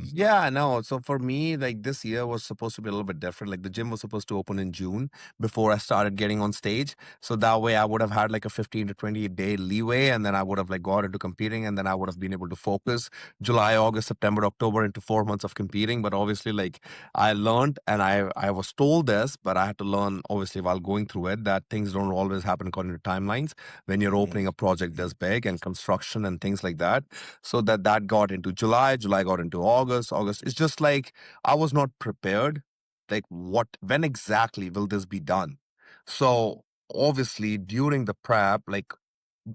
Yeah, no. So for me, like this year was supposed to be a little bit different. Like the gym was supposed to open in June before I started getting on stage. So that way I would have had like a 15 to 20 day leeway, and then I would have like got into competing, and then I would have been able to focus July, August, September, October into 4 months of competing. But obviously, like I learned, and I was told this, but I had to learn obviously while going through it, that things don't always happen according to timelines when you're Mhm. opening a project this big and construction and things like that. So that got into July got into August. It's just like I was not prepared. Like when exactly will this be done? So obviously during the prep, like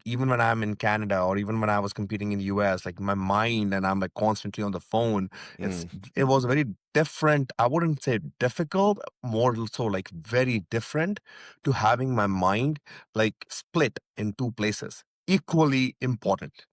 even when I'm in Canada or even when I was competing in US, like my mind and I'm like constantly on the phone. Mm. It was very different. I wouldn't say difficult, more so like very different to having my mind like split in two places, equally important.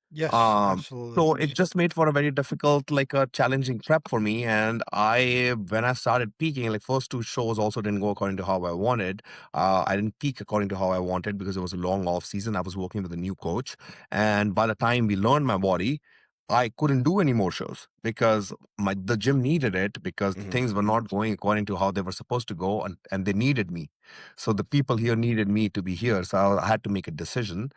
Yes, Um, absolutely. so it just made for a very difficult, like a challenging prep for me. And when I started peaking, like first two shows also didn't go according to how I wanted. I didn't peak according to how I wanted because it was a long off season. I was working with a new coach, and by the time we learned my body, I couldn't do any more shows because the gym needed it because the Mhm. things were not going according to how they were supposed to go, and they needed me. So the people here needed me to be here. So I had to make a decision,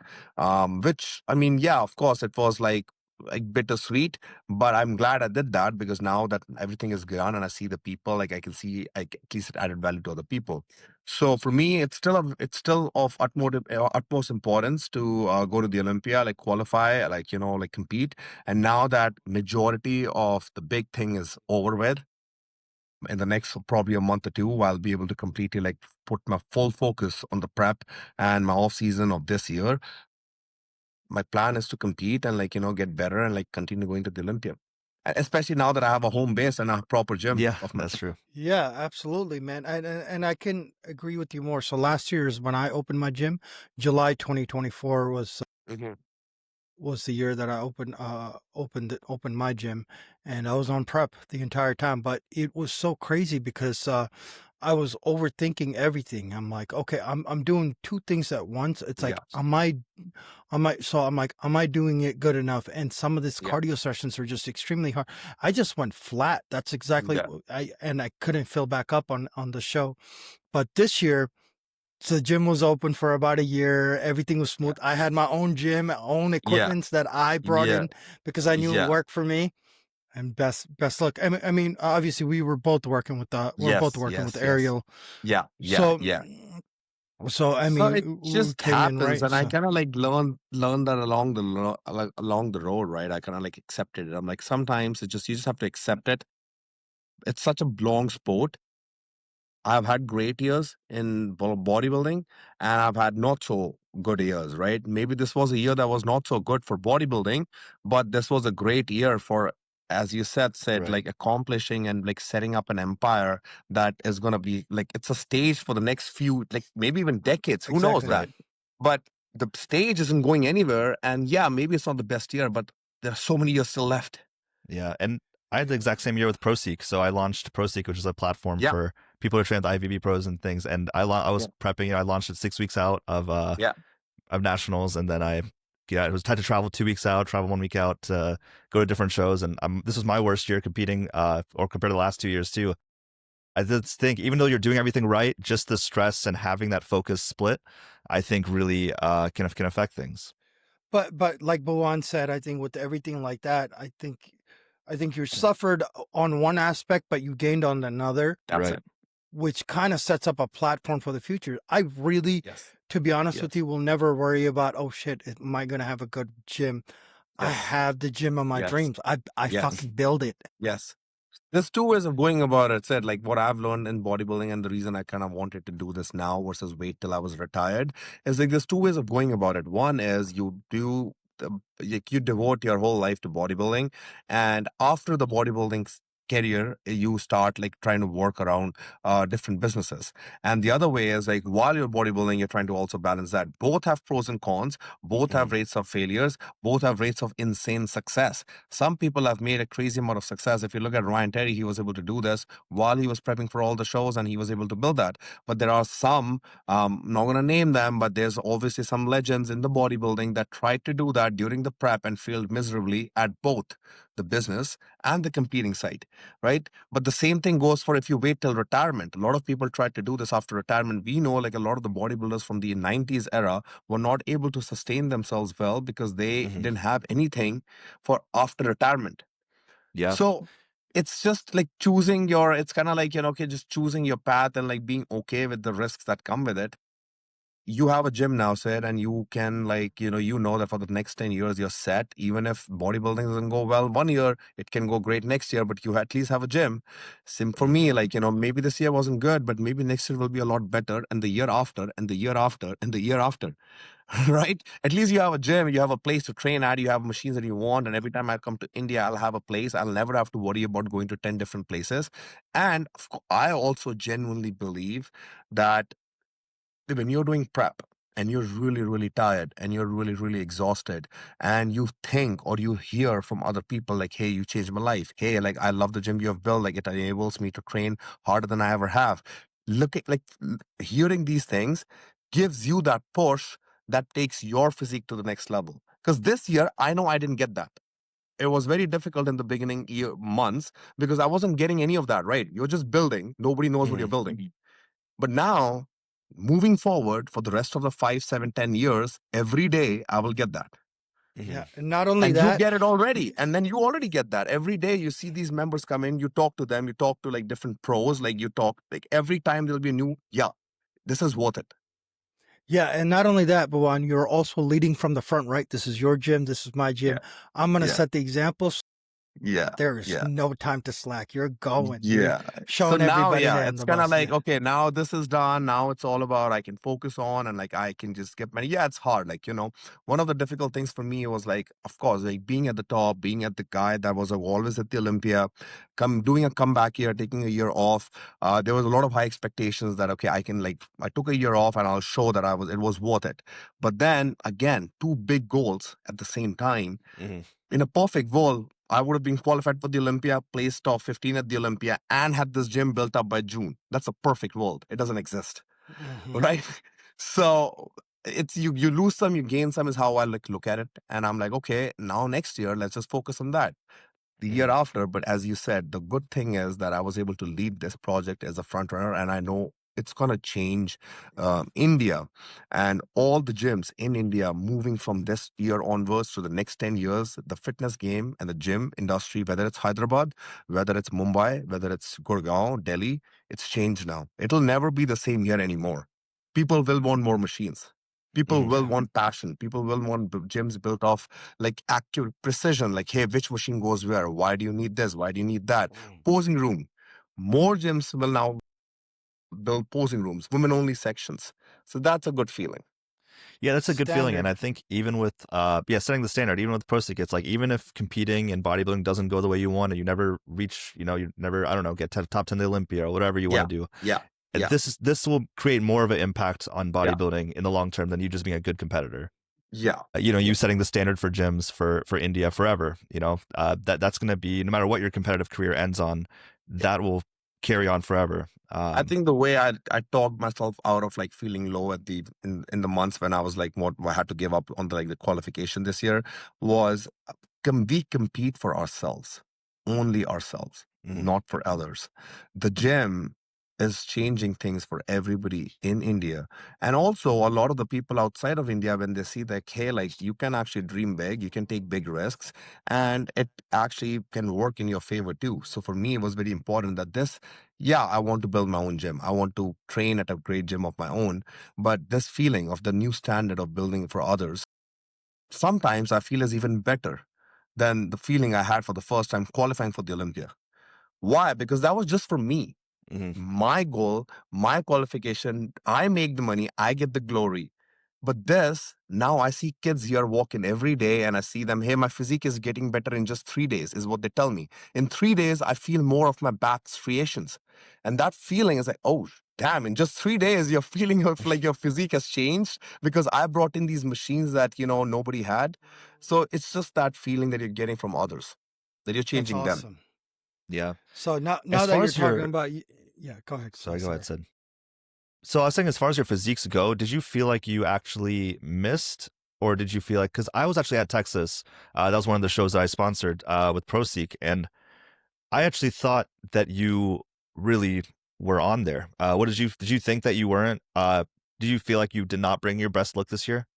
which I mean, yeah, of course, it was like bittersweet, but I'm glad I did that because now that everything is gone and I see the people, like I can see, like at least it added value to other people. So for me, it's still of utmost importance to go to the Olympia, like qualify, like like compete. And now that majority of the big thing is over with, in the next probably a month or two, I'll be able to completely like put my full focus on the prep and my off season of this year. My plan is to compete and like get better and like continue going to the Olympia. Especially now that I have a home base and a proper gym Yeah, of my. that's true. Yeah, absolutely, man. And I can agree with you more. So last year is when I opened my gym. July 2024 Mhm. was the year that I opened my gym, and I was on prep the entire time. But it was so crazy because I was overthinking everything. I'm like, okay, I'm doing two things at once. It's Yeah, like, so I'm like, am I doing it good enough? And some of these yeah, cardio sessions are just extremely hard. I just went flat. That's exactly yeah, I couldn't fill back up on the show. But this year, so the gym was open for about a year. Everything was yeah, smooth. I had my own gym, my own yeah, equipments that I brought yeah, in because I knew it yeah. worked for me. And best luck. I mean, obviously we're both Yes, working with yes, yes. Ariel. Yeah, yeah, So yeah. I So mean, it we just came in happens, right. and I So kind of like learn that like along the road, right? I kind of like accepted it. I'm like sometimes you just have to accept it. It's such a long sport. I've had great years in bodybuilding, and I've had not so good years, right? Maybe this was a year that was not so good for bodybuilding, but this was a great year for, as you said, Right. like accomplishing and like setting up an empire that is going to be like, it's a stage for the next few, like maybe even decades. Who knows exactly. that? Right. But the stage isn't going anywhere. And yeah, maybe it's not the best year, but there are so many years still left. Yeah, and I had the exact same year with Physique. So I launched Physique, which is a platform Yeah, for people to train with IFBB pros and things. And I yeah, was prepping. I launched it 6 weeks out yeah, of nationals, and then it was had to travel 2 weeks out, travel 1 week out to go to different shows. And this was my worst year competing, or compared to the last 2 years too. I just think even though you're doing everything right, just the stress and having that focus split, I think really can affect things. But like Bhuwan said, I think with everything like that, I think you suffered on one aspect, but you gained on another, that's Right. it. which kind of sets up a platform for the future. I really, Yes, to be honest with yes, you, will never worry about, oh shit, am I gonna have a good gym? I yes, have the gym of my yes, dreams. I yes, fucking build it. yes. There's two ways of going about it. Said like what I've learned in bodybuilding, and the reason I kind of wanted to do this now versus wait till I was retired is like there's two ways of going about it. One is like you devote your whole life to bodybuilding, and after the bodybuilding career, you start like trying to work around different businesses. And the other way is like while you're bodybuilding, you're trying to also balance that. Both have pros and cons. Both have Mhm. rates of failures. Both have rates of insane success. Some people have made a crazy amount of success. If you look at Ryan Terry, he was able to do this while he was prepping for all the shows, and he was able to build that. But there are some, not going to name them, but there's obviously some legends in the bodybuilding that tried to do that during the prep and failed miserably at both the business, and the competing side, right? But the same thing goes for if you wait till retirement. A lot of people try to do this after retirement. We know like a lot of the bodybuilders from the 90s era were not able to sustain themselves well because they Mm-hmm. didn't have anything for after retirement. Yeah. So it's just like choosing your, it's kind of like, okay, just choosing your path and like being okay with the risks that come with it. You have a gym now, Sid, and you can like, you know that for the next 10 years you're set. Even if bodybuilding doesn't go well one year, it can go great next year, but you at least have a gym. Same for me, like, maybe this year wasn't good, but maybe next year will be a lot better, and the year after, and the year after, and the year after. Right? At least you have a gym, you have a place to train at, you have machines that you want. And every time I come to India, I'll have a place. I'll never have to worry about going to 10 different places. And I also genuinely believe that when you're doing prep and you're really, really tired and you're really, really exhausted, and you think or you hear from other people like, hey, you changed my life. Hey, like, I love the gym you have built. Like, it enables me to train harder than I ever have. Hearing these things gives you that push that takes your physique to the next level. Because this year, I know I didn't get that. It was very difficult in the beginning months because I wasn't getting any of that, right? You're just building. Nobody knows what you're building. But now, moving forward for the rest of the 5, 7, 10 years, every day I will get that. Yeah, and not only And you that, get it already. And then you already get that. Every day you see these members come in, you talk to them, you talk to like different pros, like you talk, like every time there'll be a new, this is worth it. yeah, and not only that, Bhuwan, you're also leading from the front, right? This is your gym. This is my gym. Yeah. I'm going to Yeah. set the example. Yeah. There is Yeah. no time to slack. You're going. You're Yeah. So showing now, everybody that I'm it's the kind of boss. like, Yeah. okay, now this is done. Now it's all about I can focus on and like I can just get money. Yeah, it's hard. Like, one of the difficult things for me was like, of course, like being at the top, being at the guy that was always at the Olympia, doing a comeback here, taking a year off. There was a lot of high expectations that, okay, I took a year off and I'll show that it was worth it. But then again, two big goals at the same time. In a perfect world, I would have been qualified for the Olympia, placed top 15 at the Olympia, and had this gym built up by June. That's a perfect world. It doesn't exist, right? So it's you lose some, you gain some is how I look at it. And I'm like, okay, now next year, let's just focus on that. The year after, but as you said, the good thing is that I was able to lead this project as a front runner, and I know it's going to change India and all the gyms in India moving from this year onwards to the next 10 years. The fitness game and the gym industry, whether it's Hyderabad, whether it's Mumbai, whether it's Gurgaon, Delhi, it's changed now. It'll never be the same here anymore. People will want more machines. People will want passion. People will want gyms built off like accurate precision, like, hey, which machine goes where? Why do you need this? Why do you need that? Posing room. More gyms will now build posing rooms, women only sections. So that's a good feeling. Yeah, that's a good feeling. And I think even with, setting the standard, even with pro it's like, even if competing in bodybuilding doesn't go the way you want and you never reach, you never, I don't know, get to top 10 of the Olympia or whatever you want to do. Yeah. This will create more of an impact on bodybuilding in the long term than you just being a good competitor. Yeah. You setting the standard for gyms for India forever, that's going to be, no matter what your competitive career ends on, that will carry on forever. I think the way I talked myself out of like feeling low at in the months when I was like, what I had to give up on the qualification this year was we compete for ourselves, only ourselves, not for others. The gym is changing things for everybody in India. And also a lot of the people outside of India, when they see that, hey, like you can actually dream big, you can take big risks, and it actually can work in your favor too. So for me, it was very important that I want to build my own gym. I want to train at a great gym of my own. But this feeling of the new standard of building for others, sometimes I feel is even better than the feeling I had for the first time qualifying for the Olympia. Why? Because that was just for me. My goal, my qualification, I make the money, I get the glory. But now I see kids here walking every day and I see them, hey, my physique is getting better in just 3 days, is what they tell me. In 3 days, I feel more of my back striations. And that feeling is like, oh, damn, in just 3 days, your feeling of like your physique has changed because I brought in these machines that, nobody had. So it's just that feeling that you're getting from others, that you're changing That's them. awesome. Yeah. So now As that far you're as your- talking about, go ahead. Sorry, go ahead, Sid. So I was saying, as far as your physiques go, did you feel like you actually missed or did you feel like, because I was actually at Texas, that was one of the shows that I sponsored with Physique, and I actually thought that you really were on there. What did you think that you weren't? Did you feel like you did not bring your best look this year?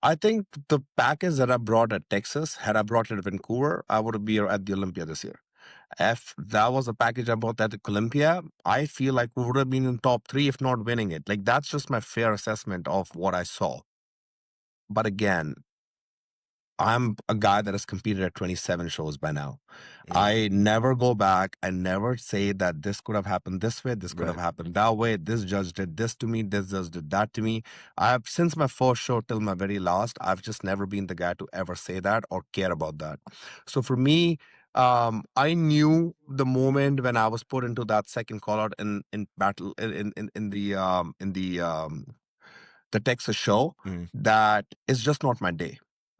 I think the package that I brought at Texas, had I brought it at Vancouver, I would be at the Olympia this year. If that was a package I bought at the Olympia, I feel like we would have been in top three, if not winning it. Like that's just my fair assessment of what I saw. But again, I'm a guy that has competed at 27 shows by now. Mm, I never go back. I never say that this could have happened this way, this could have right. happened that way. This judge did this to me, this judge did that to me. I've since my first show till my very last, I've just never been the guy to ever say that or care about that. So for me, I knew the moment when I was put into that second call out in battle in the Texas show Mm, that it's just not my day.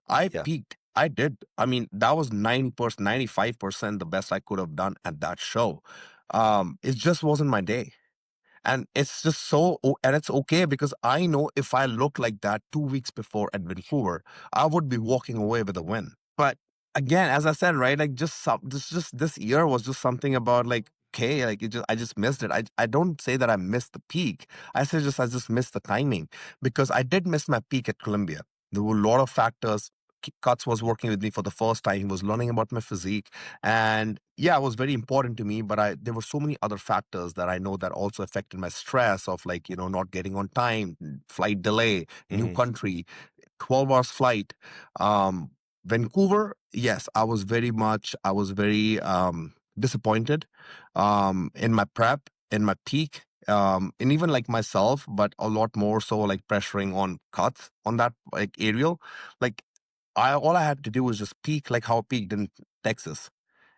I yeah. peaked. I did. I mean, that was 90%, 95% the best I could have done at that show. It just wasn't my day. And it's just and it's okay because I know if I looked like that 2 weeks before at Vancouver, I would be walking away with a win. But again, as I said, right, like this year was just something about like, okay, like I just missed it. I don't say that I missed the peak. I just missed the timing because I did miss my peak at Columbia. There were a lot of factors. Cuts was working with me for the first time. He was learning about my physique. And yeah, it was very important to me, but there were so many other factors that I know that also affected my stress of like, not getting on time, flight delay, new Hmm. country, 12 hours flight. Um, Vancouver, yes, I was very disappointed in my prep, in my peak, and even like myself, but a lot more so like pressuring on cuts on that like aerial. Like all I had to do was just peak like how I peaked in Texas.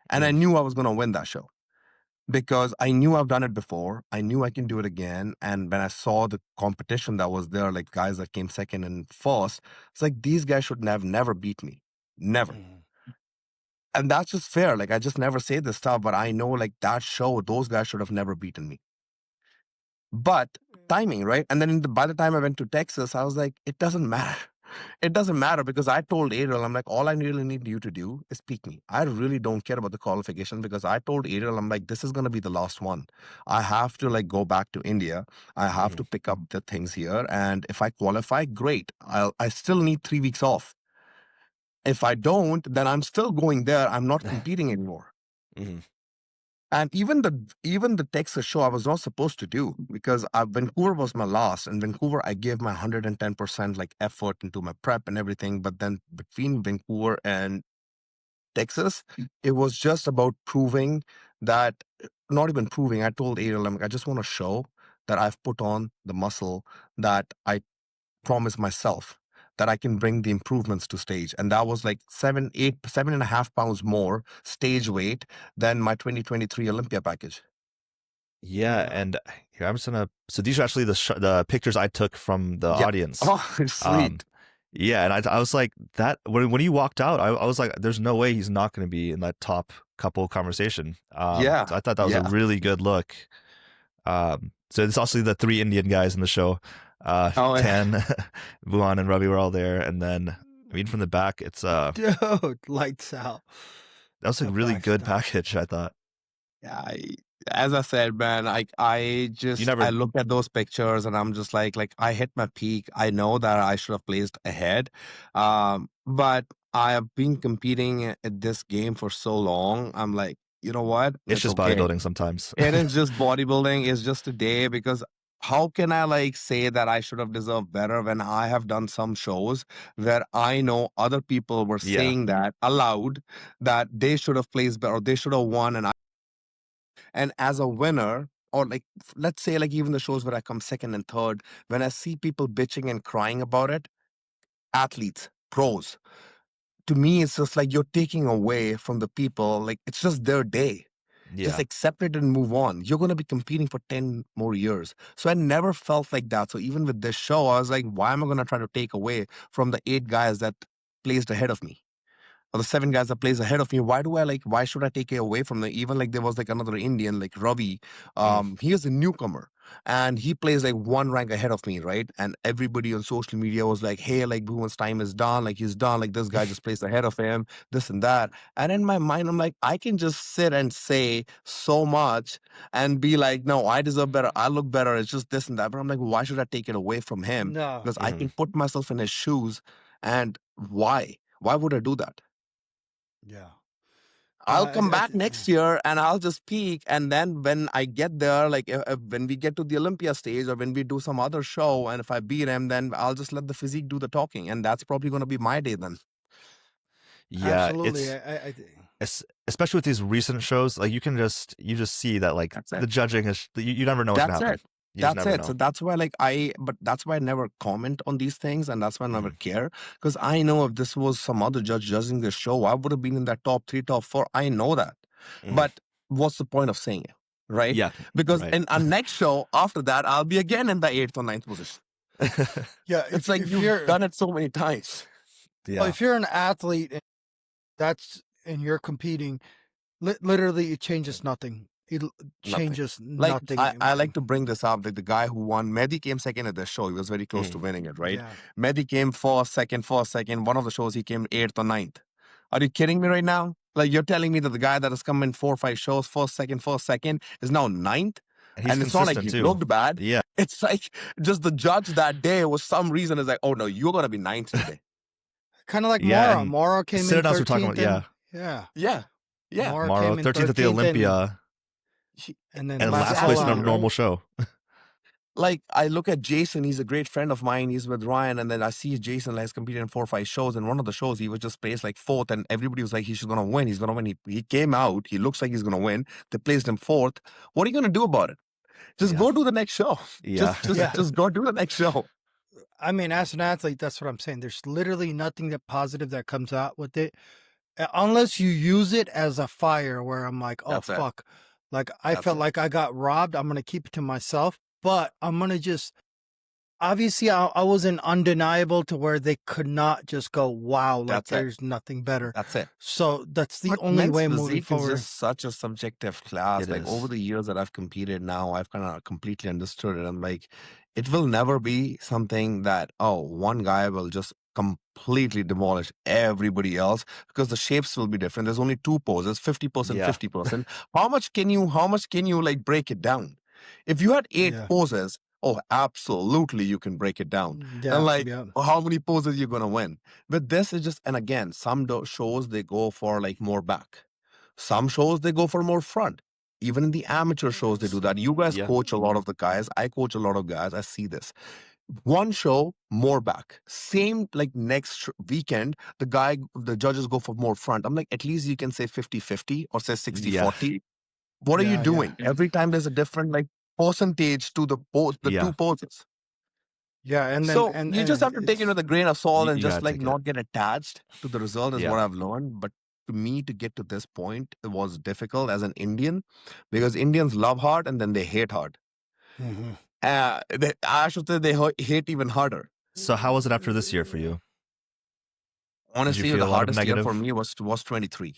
And I Mm, knew I was gonna win that show because I knew I've done it before. I knew I can do it again. And when I saw the competition that was there, like guys that came second and first, it's like these guys should never beat me. Never. Mhm. And that's just fair. Like I just never say this stuff, but I know like that show, those guys should have never beaten me. But timing, right? And then by the time I went to Texas, I was like, it doesn't matter. It doesn't matter because I told Ariel, I'm like, all I really need you to do is pick me. I really don't care about the qualification because I told Ariel, I'm like, this is going to be the last one. I have to like go back to India. I have mhm. to pick up the things here. And if I qualify, great. I still need 3 weeks off. If I don't, then I'm still going there. I'm not competing anymore. Mhm. And even the Texas show I was not supposed to do because Vancouver was my last. And Vancouver, I gave my 110% like effort into my prep and everything. But then between Vancouver and Texas, it was just about proving that, not even proving. I told Ariel, I just want to show that I've put on the muscle that I promised myself that I can bring the improvements to stage. And that was like 7.5 pounds more stage weight than my 2023 Olympia package. Yeah, Yeah. and here I'm just gonna. So these are actually the pictures I took from the Yeah. audience. Oh, Um, sweet. yeah, and I was like that when you walked out, I was like, there's no way he's not going to be in that top couple conversation. So Yeah. I thought that was a Yeah. really good look. So it's also the three Indian guys in the show. Oh, yeah. Tan, Vuan, and Ravi were all there, and then I mean from the back, it's Dude, lights out. that was a The really good backstock. package. I thought Yeah, as I said, man, you I never. look at those pictures and I'm just like I hit my peak. I know that I should have placed ahead, but I have been competing at this game for so long. I'm like, you know what? It's It's just okay. bodybuilding sometimes. It is just bodybuilding. It's just a day because how can I like say that I should have deserved better when I have done some shows where I know other people were Yeah. saying that aloud that they should have placed better or they should have won and as a winner, or like let's say like even the shows where I come second and third, when I see people bitching and crying about it, athletes, pros, to me it's just like you're taking away from the people, like it's just their day. Just Yeah. accept it and move on. You're going to be competing for 10 more years. So I never felt like that. So even with this show, I was like, why am I going to try to take away from the 8 guys that placed ahead of me? Or the 7 guys that plays ahead of me, why should I take it away from them? Even like there was like another Indian, like Ravi. Mm. He is a newcomer. and he plays like one rank ahead of me, right? And everybody on social media was like, hey, like Bhuvan's time is done, like he's done, like this guy just placed ahead of him, this and that. And in my mind, I'm like, I can just sit and say so much and be like, no, I deserve better, I look better, it's just this and that. But I'm like, why should I take it away from him? No. Because I can put myself in his shoes. And why would I do that? Yeah. I'll come back next year and I'll just peak. And then when I get there, like when we get to the Olympia stage or when we do some other show, and if I beat him, then I'll just let the physique do the talking. And that's probably going to be my day then. Yeah, absolutely. especially with these recent shows, like you just see that like That's the it. judging is you never know what's gonna That's happen. it. You just That's never it. So know. that's why but that's why I never comment on these things, and that's why I never Mhm. care. Because I know if this was some other judge judging this show, I would have been in that top 3, top 4. I know that. Mhm. But what's the point of saying it? Right? Yeah, Because right. in our next show after that, I'll be again in the 8th or 9th position. Yeah, It's like if you've you're done it so many times. well, Yeah, if you're an athlete and you're competing, literally it changes nothing. It Nothing. changes Like nothing. I like to bring this up. Like the guy who won, Mehdi came second at the show. He was very close to Mhm. winning it, right? Yeah. Mehdi came first, second, first, second. One of the shows he came 8th or 9th. Are you kidding me right now? Like you're telling me that the guy that has come in 4 or 5 shows, first, second, is now 9th? And he's And it's not like consistent he too. looked bad. Yeah, It's like just the judge that day was some reason is like, oh no, you're gonna be 9th today. Kind of like yeah, Mora. and Mora came in sit-downs we're talking 13th about. Yeah, and yeah. Yeah. Yeah. Mora Morrow came in 13th at the 13th Olympia and then and last last place in a Exactly, Bohan. right? normal show. Like I look at Jason, he's a great friend of mine. He's with Ryan, and then I see Jason has competed in 4 or 5 shows. And one of the shows, he was just placed like 4th, and everybody was like, he's gonna win. He's gonna win. He came out. He looks like he's gonna win. They placed him 4th. What are you gonna do about it? Just Yeah, go do the next show. yeah, Yeah. Just go do the next show. I mean, as an athlete, that's what I'm saying. There's literally nothing that positive that comes out with it. Unless you use it as a fire where I'm like, oh, That's it. fuck. Like, I That's felt it. like I got robbed. I'm going to keep it to myself, but I'm going to just, obviously, I wasn't undeniable to where they could not just go, wow, like That's it. there's nothing better. That's it. So that's the But only men's way moving physique is forward. just such a subjective class. it Like over is. the years that I've competed now, I've kind of completely understood it. I'm like, it will never be something that, oh, one guy will just completely demolish everybody else because the shapes will be different. There's only 2 poses, 50%, Yeah, 50%. How much can you like break it down? If you had 8 Yeah. poses, oh, absolutely you can break it down. Yeah. And like, Yeah. how many poses you're gonna win? But this is just, and again, some shows they go for like more back. Some shows they go for more front. Even in the amateur shows, they do that. You guys yeah, coach a lot of the guys. I coach a lot of guys. I see this. One show, more back. Same like next weekend, the judges go for more front. I'm like, at least you can say 50-50 or say 60 yeah, 40. What are you Yeah. doing? Every time there's a different like percentage to the the yeah. 2 poses. Yeah. And then, So you just have to take it with a grain of salt and You just gotta like take it. not get attached to the result is Yeah, what I've learned. But to me, to get to this point, it was difficult as an Indian because Indians love hard and then they hate hard. Mhm. I should say they hate even harder. so how was it after this year for you? Did you Honestly, feel the a lot of hardest year for negative? me was 23.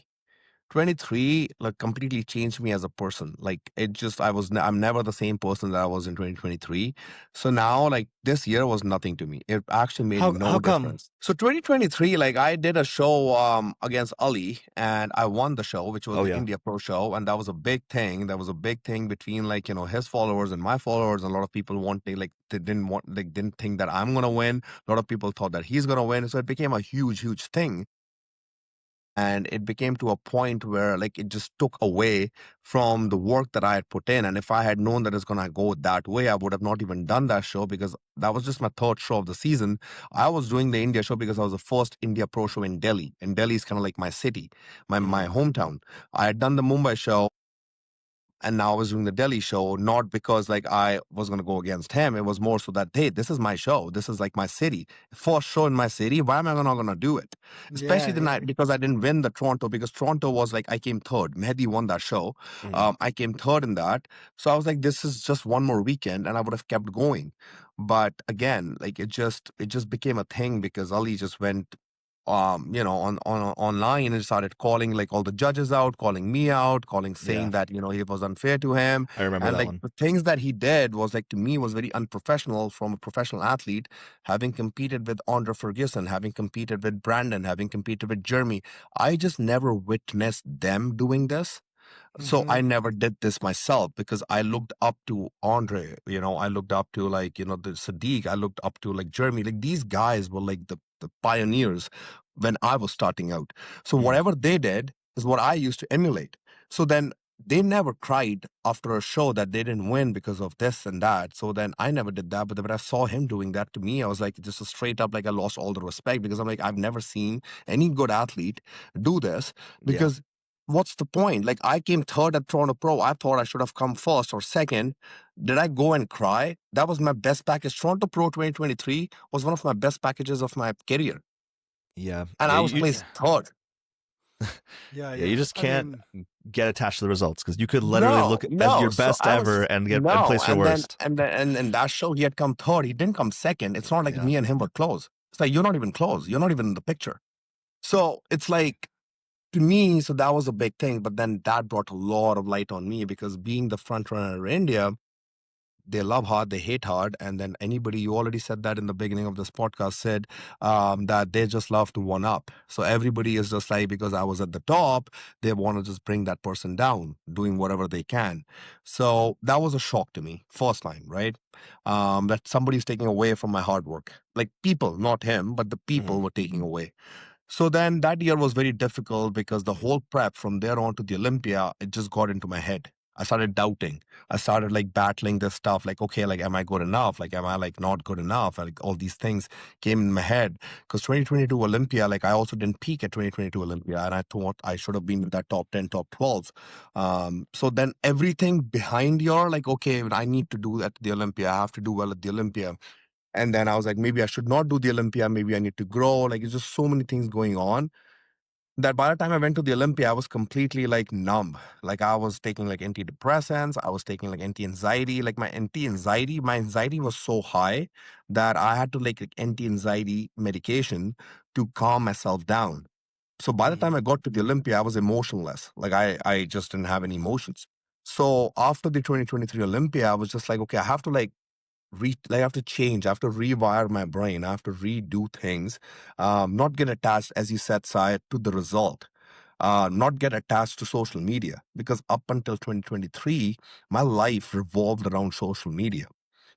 23 like completely changed me as a person. Like it just I'm never the same person that I was in 2023. So now like this year was nothing to me. It actually made How no come? difference. So 2023, like I did a show against Ali and I won the show, which was Oh the yeah, India Pro show, and that was a big thing. That was a big thing between like his followers and my followers. A lot of people didn't think that I'm gonna win. A lot of people thought that he's gonna win. So it became a huge thing. And it became to a point where like it just took away from the work that I had put in. And if I had known that it's gonna go that way, I would have not even done that show because that was just my 3rd show of the season. I was doing the India show because I was the first India Pro show in Delhi, and Delhi is kind of like my city, my hometown. I had done the Mumbai show, and now I was doing the Delhi show, not because like I was going to go against him. It was more so that, hey, this is my show. This is like my city. First show in my city. Why am I not going to do it? Especially the Yeah. night because I didn't win the Toronto because Toronto was like, I came 3rd. Mehdi won that show. I came 3rd in that. So I was like, this is just one more weekend and I would have kept going. But again, like it just became a thing because Ali just went online, and started calling like all the judges out, calling me out, saying Yeah. that, it was unfair to him. I remember And that like one. the things that he did was like to me was very unprofessional from a professional athlete, having competed with Andre Ferguson, having competed with Brandon, having competed with Jeremy. I just never witnessed them doing this. So Mm-hmm. I never did this myself because I looked up to Andre, I looked up to like, the Sadiq, I looked up to like Jeremy, like these guys were like the pioneers when I was starting out. So Mm. whatever they did is what I used to emulate. So then they never cried after a show that they didn't win because of this and that. So then I never did that. But then when I saw him doing that to me, I was like, just a straight up, like I lost all the respect because I'm like, I've never seen any good athlete do this Yeah. because what's the point? Like I came third at Toronto Pro. I thought I should have come first or second. Did I go and cry? That was my best package. Toronto Pro 2023 was one of my best packages of my career. Yeah. And Yeah. I was You, placed third. Yeah, yeah. You yeah. just I can't mean, get attached to the results because you could literally No, look as no. your So best I ever was and and no, place your worst. and that show he had come third. He didn't come second. It's not like Yeah. me and him were close. It's like you're not even close. You're not even in the picture. So it's like to me, so that was a big thing. But then that brought a lot of light on me because being the front runner in India, they love hard, they hate hard. And then anybody, you already said that in the beginning of this podcast, said that they just love to one up. So everybody is just like, because I was at the top, they want to just bring that person down, doing whatever they can. So that was a shock to me, first time, right? That somebody's taking away from my hard work. Like people, not him, but the people were taking away. So then that year was very difficult because the whole prep from there on to the Olympia, it just got into my head. I started doubting. I started like battling this stuff, like, okay, like, am I good enough? Like, am I like not good enough? Like, all these things came in my head. Because 2022 Olympia, like, I also didn't peak at 2022 Olympia, and I thought I should have been in that top 10, top 12. So then everything behind your, like, okay, I need to do at the Olympia. I have to do well at the Olympia. And then I was like, maybe I should not do the Olympia. Maybe I need to grow. Like, it's just so many things going on that by the time I went to the Olympia, I was completely like numb. Like I was taking like antidepressants. I was taking like anti-anxiety. Like my anxiety was so high that I had to like anti-anxiety medication to calm myself down. So by the time mhm. I got to the Olympia, I was emotionless. Like I just didn't have any emotions. So after the 2023 Olympia, I was just like, okay, I have to like I have to change. I have to rewire my brain. I have to redo things. Not get attached, as you said, Sai, to the result. Not get attached to social media because up until 2023, my life revolved around social media.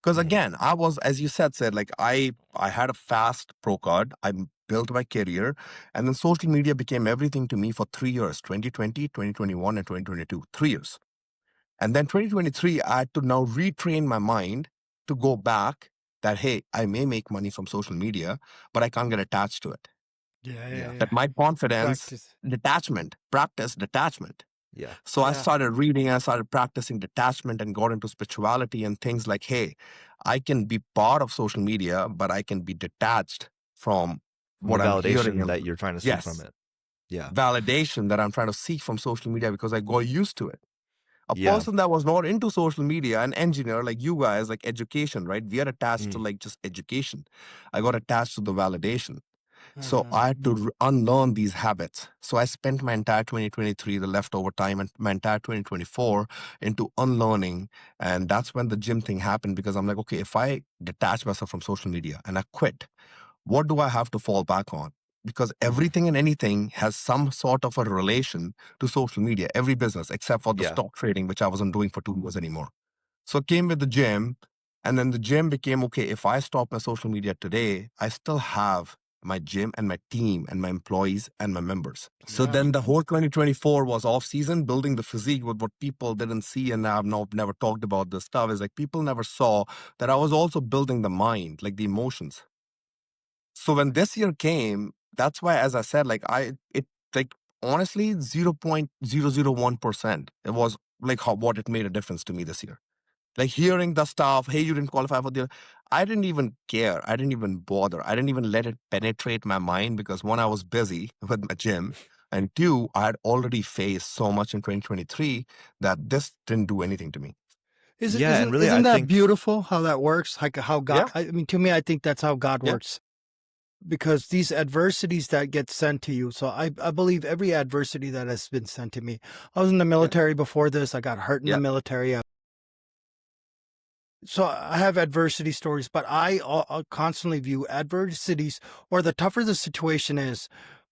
Because again, I was, as you said, like I had a fast pro card. I built my career, and then social media became everything to me for 3 years: 2020, 2021, and 2022. 3 years. And then 2023, I had to now retrain my mind to go back that, hey, I may make money from social media, but I can't get attached to it. Yeah, yeah, Yeah. yeah. That my confidence, Practice. detachment, practice detachment. Yeah. So I Yeah. started reading, I started practicing detachment and got into spirituality and things like, hey, I can be part of social media, but I can be detached from From the what I'm hearing. validation that you're trying to seek from Yes, it. Yeah. validation that I'm trying to seek from social media because I got used to it. A Yeah. person that was not into social media, an engineer like you guys, like education, right? We are attached to like just education. I got attached to the validation. So Uh-huh. I had to unlearn these habits. So I spent my entire 2023, the leftover time, and my entire 2024 into unlearning. And that's when the gym thing happened because I'm like, okay, if I detach myself from social media and I quit, what do I have to fall back on? Because everything and anything has some sort of a relation to social media, every business except for the Yeah. stock trading, which I wasn't doing for 2 years anymore. So it came with the gym. And then the gym became okay, if I stop my social media today, I still have my gym and my team and my employees and my members. So Yeah. then the whole 2024 was off season, building the physique with what people didn't see. And I've never talked about this stuff is like people never saw that I was also building the mind, like the emotions. So when this year came, that's why, as I said, it like honestly 0.001%. It was like what it made a difference to me this year. Like hearing the stuff, hey, you didn't qualify for the, I didn't even care. I didn't even bother. I didn't even let it penetrate my mind because one, I was busy with my gym. And two, I had already faced so much in 2023 that this didn't do anything to me. Isn't Yeah. And isn't really, I isn't that think beautiful how that works? Like how God, Yeah. I mean, to me, I think that's how God Yeah. works. because these adversities that get sent to you. So I believe every adversity that has been sent to me. I was in the Yeah. military before this. I got hurt in the Yeah. military. So I have adversity stories, but I constantly view adversities, or the tougher the situation is,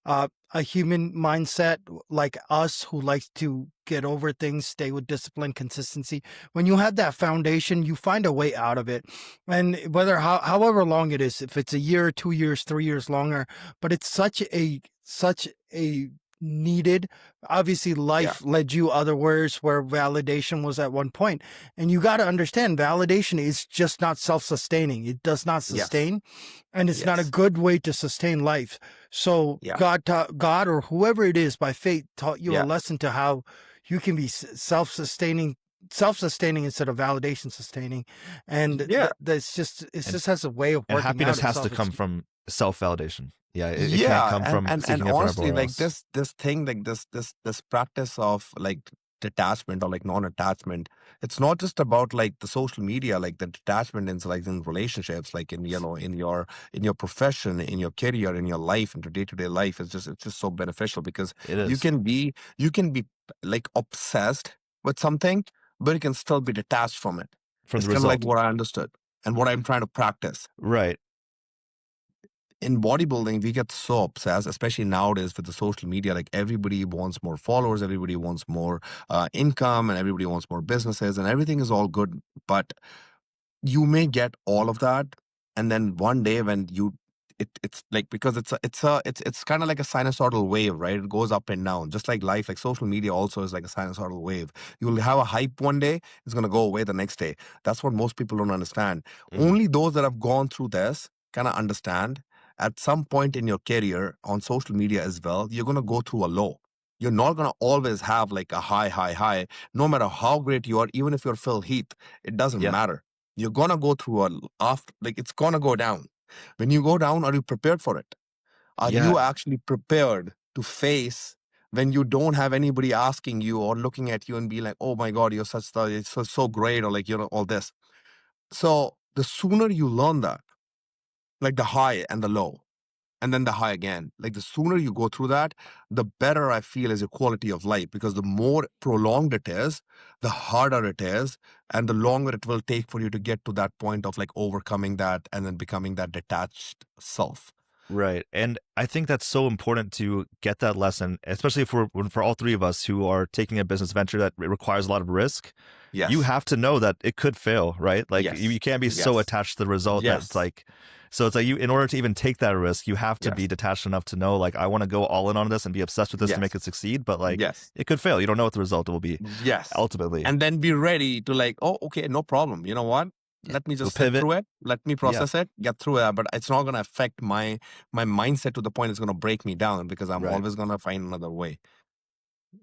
a human mindset like us who likes to get over things, stay with discipline, consistency. When you have that foundation, you find a way out of it. And whether however long it is, if it's a year, 2 years, 3 years longer, but it's such a needed. Obviously, Yeah. life led you otherwise where validation was at one point. And you got to understand validation is just not self-sustaining. It does not Yes. sustain, and it's not a Yes. good way to sustain life. So Yeah. God or whoever it is by fate taught you a Yeah. lesson to how you can be self-sustaining instead of validation sustaining. And Yeah. that's just, it And just has a way of and working out happiness has to itself. come from self-validation. Yeah, it can't Yeah, come from and seeking it from honestly, everywhere like else. this thing, like this practice of like detachment or like non-attachment, it's not just about like the social media, like the detachment in like in relationships, like in in your profession, in your career, in your life, into day-to-day life. It's just so beneficial because It you is can be you can be like obsessed with something, but you can still be detached from it. from It's the kind of like result. what I understood and what I'm trying to practice Right. in bodybuilding. We get so obsessed, especially nowadays with the social media. Like everybody wants more followers, everybody wants more income, and everybody wants more businesses, and everything is all good. But you may get all of that, and then one day when it's like, because it's kind of like a sinusoidal wave, right? It goes up and down, just like life. Like social media also is like a sinusoidal wave. You'll have a hype one day, it's going to go away the next day. That's what most people don't understand. Mhm. Only those that have gone through this kind of understand. At some point in your career on social media as well, you're going to go through a low. You're not going to always have like a high. No matter how great you are, even if you're Phil Heath, it doesn't Yeah. matter. You're gonna go through after, like, it's gonna go down. When you go down, are you prepared for it? Are Yeah. you actually prepared to face when you don't have anybody asking you or looking at you and be like, oh my God, you're it's so great, or like, all this. So the sooner you learn that, like the high and the low, and then the high again, like the sooner you go through that, the better I feel is your quality of life, because the more prolonged it is, the harder it is, and the longer it will take for you to get to that point of like overcoming that and then becoming that detached self. Right. And I think that's so important to get that lesson, especially for all three of us who are taking a business venture that requires a lot of risk. You Yes. have to know that it could fail, right? Like you Yes. can't be so Yes. attached to the result that it's Yes. like, so it's like you, in order to even take that risk, you have to be Yes. detached enough to know, like, I want to go all in on this and be obsessed with this to make Yes. it succeed. But like, Yes. it could fail. You don't know what the result will be Yes. ultimately. And then be ready to like, oh, okay, no problem. You know what? Let me We'll just sit pivot. through it. Let me Yeah. process it, get through it. But it's not going to affect my mindset to the point it's going to break me down, because I'm Right. always going to find another way.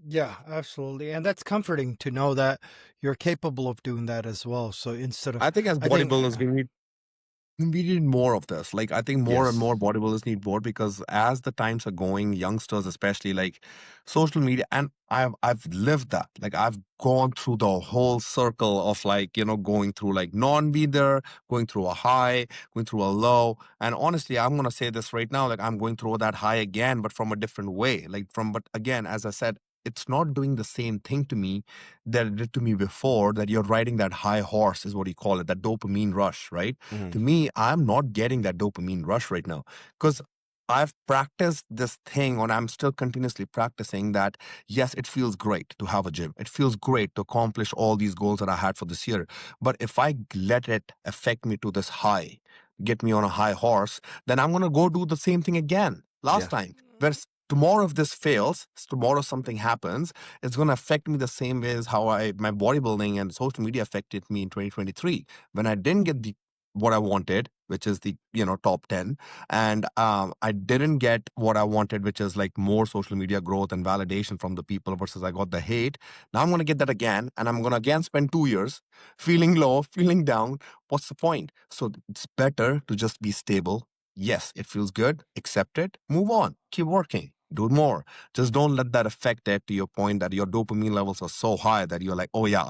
Yeah, absolutely. And that's comforting to know that you're capable of doing that as well. So instead of, I think as I think, bodybuilders, we need more of this. Like, I think more and Yes. more bodybuilders need more, because as the times are going, youngsters especially, like social media, and I've lived that. Like, I've gone through the whole circle of like, going through like non-be there, going through a high, going through a low. And honestly, I'm gonna say this right now, like I'm going through that high again, but from a different way. But again, as I said, it's not doing the same thing to me that it did to me before. That you're riding that high horse, is what you call it, that dopamine rush, right? Mhm. To me, I'm not getting that dopamine rush right now, because I've practiced this thing, and I'm still continuously practicing that. Yes, it feels great to have a gym. It feels great to accomplish all these goals that I had for this year. But if I let it affect me to this high, get me on a high horse, then I'm going to go do the same thing again. Last Yeah. time, whereas tomorrow, if this fails, tomorrow something happens, it's going to affect me the same way as how my bodybuilding and social media affected me in 2023, when I didn't get what I wanted, which is the top 10, and I didn't get what I wanted, which is like more social media growth and validation from the people, versus I got the hate. Now I'm going to get that again, and I'm going to again spend 2 years feeling low, feeling down. What's the point? So it's better to just be stable. Yes, it feels good. Accept it. Move on. Keep working. Do more. Just don't let that affect it to your point that your dopamine levels are so high that you're like, oh yeah,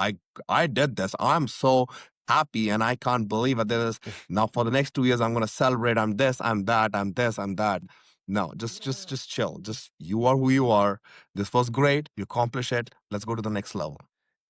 I did this. I'm so happy, and I can't believe that there is now for the next 2 years I'm going to celebrate. I'm this, I'm that, I'm this, I'm that. No, just chill. Just you are who you are. This was great. You accomplish it. Let's go to the next level.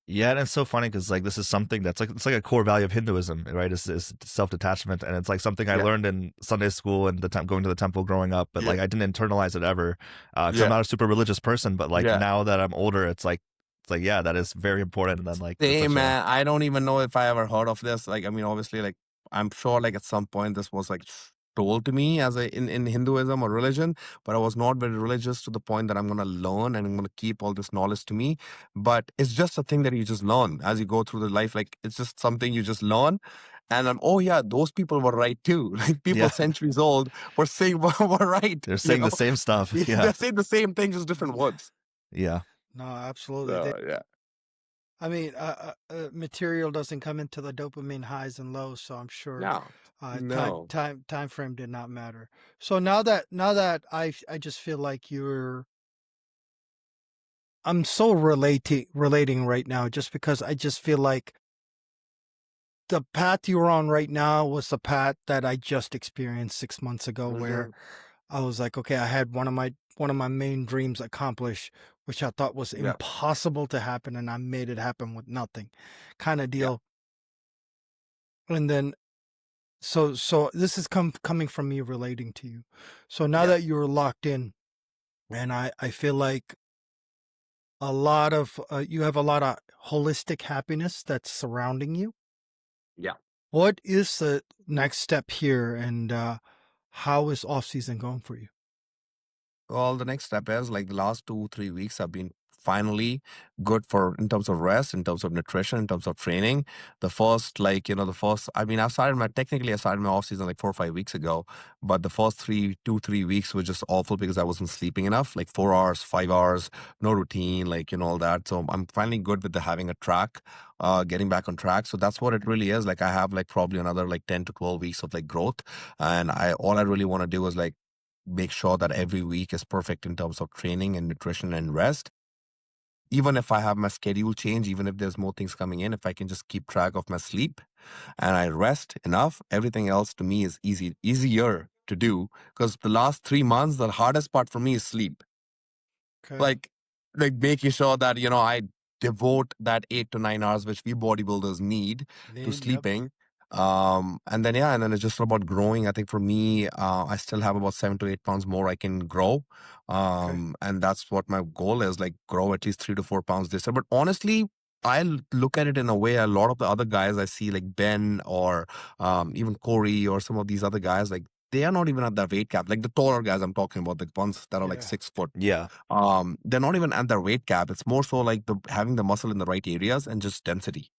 Yeah, and it's so funny because like this is something that's like it's like a core value of Hinduism, right? Is self detachment, and it's like something I Yeah, learned in Sunday school and going to the temple growing up, but yeah, like I didn't internalize it ever because I'm yeah, not a super religious person. But like yeah. now that I'm older, it's like yeah, that is very important. And then like it's Same, such a man. I don't even know if I ever heard of this. Like, I mean, obviously, like, I'm sure, like, at some point this was like told to me as in Hinduism or religion, but I was not very religious to the point that I'm gonna learn and I'm gonna keep all this knowledge to me. But it's just a thing that you just learn as you go through the life. Like, it's just something you just learn. And I'm, oh yeah, those people were right too. Like people yeah. centuries old were saying were right. They're You saying know, the same stuff. Yeah, they're saying the same thing, just different words. yeah, No, absolutely. So yeah, I mean, material doesn't come into the dopamine highs and lows, so I'm sure no, time no, time frame did not matter. So now that I just feel like I'm so relating right now, just because I just feel like the path you're on right now was the path that I just experienced 6 months ago, where hmm, I was like, okay, I had one of my main dreams accomplished, which I thought was yeah, impossible to happen, and I made it happen with nothing, kind of yeah, deal. And then so this is coming from me relating to you. So now yeah, that you're locked in, and I feel like a lot of you have a lot of holistic happiness that's surrounding you. yeah. What is the next step here, and how is off season going for you? Well, the next step is like the last 2, 3 weeks have been finally good for in terms of rest, in terms of nutrition, in terms of training. The first, like, the first, I mean, I started my off season like 4 or 5 weeks ago, but the first 3 weeks were just awful because I wasn't sleeping enough, like 4 hours, 5 hours, no routine, like, all that. So I'm finally good with the having a track, getting back on track. So that's what it really is. Like, I have like probably another like 10 to 12 weeks of like growth. And all I really want to do is like, make sure that every week is perfect in terms of training and nutrition and rest. Even if I have my schedule change, even if there's more things coming in, if I can just keep track of my sleep and I rest enough, everything else to me is easier to do. Because the last 3 months, the hardest part for me is sleep. Okay, like like making sure that I devote that 8 to 9 hours which we bodybuilders need to need, yep. sleeping. And then yeah, and then it's just about growing. I think for me, I still have about 7 to 8 pounds more I can grow. Okay, And that's what my goal is, like grow at least 3 to 4 pounds this year. But honestly, look at it in a way, a lot of the other guys I see, like Ben or even Corey or some of these other guys, like they are not even at their weight cap. Like the taller guys I'm talking about, the ones that are like yeah, 6 foot, yeah. they're not even at their weight cap. It's more so like the having the muscle in the right areas and just density.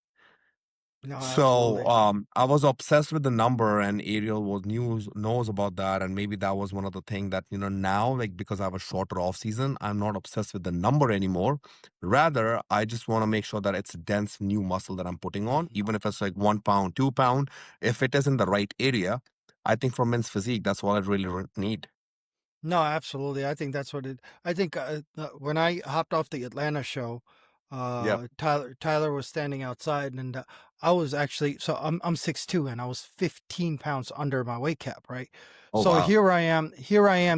no, So absolutely. I was obsessed with the number, and Ariel was knows about that, and maybe that was one of the thing that now, like, because I have a shorter off season, I'm not obsessed with the number anymore. Rather, I just want to make sure that it's dense new muscle that I'm putting on, Mhm. even if it's like 1 pound, 2 pound, if it is in the right area. I think for men's physique, that's all I really need. No, absolutely. I think that's what it. I think when I hopped off the Atlanta show, Yep. Tyler was standing outside, and I was actually, so I'm 6'2", and I was 15 pounds under my weight cap, right? Oh So wow. here I am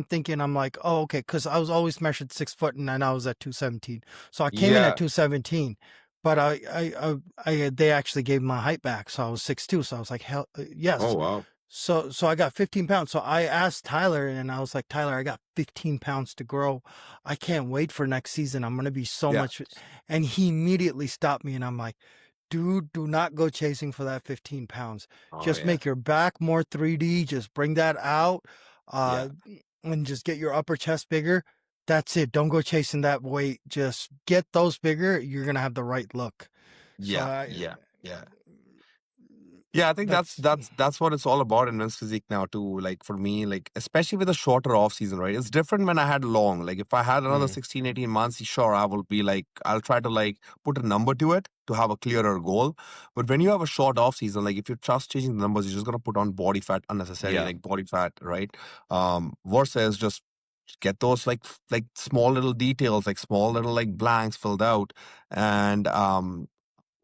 thinking, I'm like, oh, okay, because I was always measured 6 foot, and then I was at 217, so I came in at Yeah. 217, but they actually gave my height back, so I was 6'2", so I was like, hell, Oh yes. wow. So I got 15 pounds. So I asked Tyler, and I was like, Tyler, I got 15 pounds to grow. I can't wait for next season. I'm going to be so Yeah. much. And he immediately stopped me, and I'm like, dude, do not go chasing for that 15 pounds. Oh Just yeah. make your back more 3D. Just bring that out, Yeah. uh, and just get your upper chest bigger. That's it. Don't go chasing that weight. Just get those bigger. You're going to have the right look. So Yeah. Yeah. Yeah. Yeah, I think that's that's, that's that's what it's all about in men's physique now too. Like for me, like especially with a shorter off season, right? It's different when I had long. Like if I had another Mm, 16, 18 months, sure, I will be like, I'll try to like put a number to it to have a clearer goal. But when you have a short off season, like if you're just changing the numbers, you're just gonna put on body fat unnecessarily, yeah. like body fat, right? Versus just get those like small little details, like small little like blanks filled out. And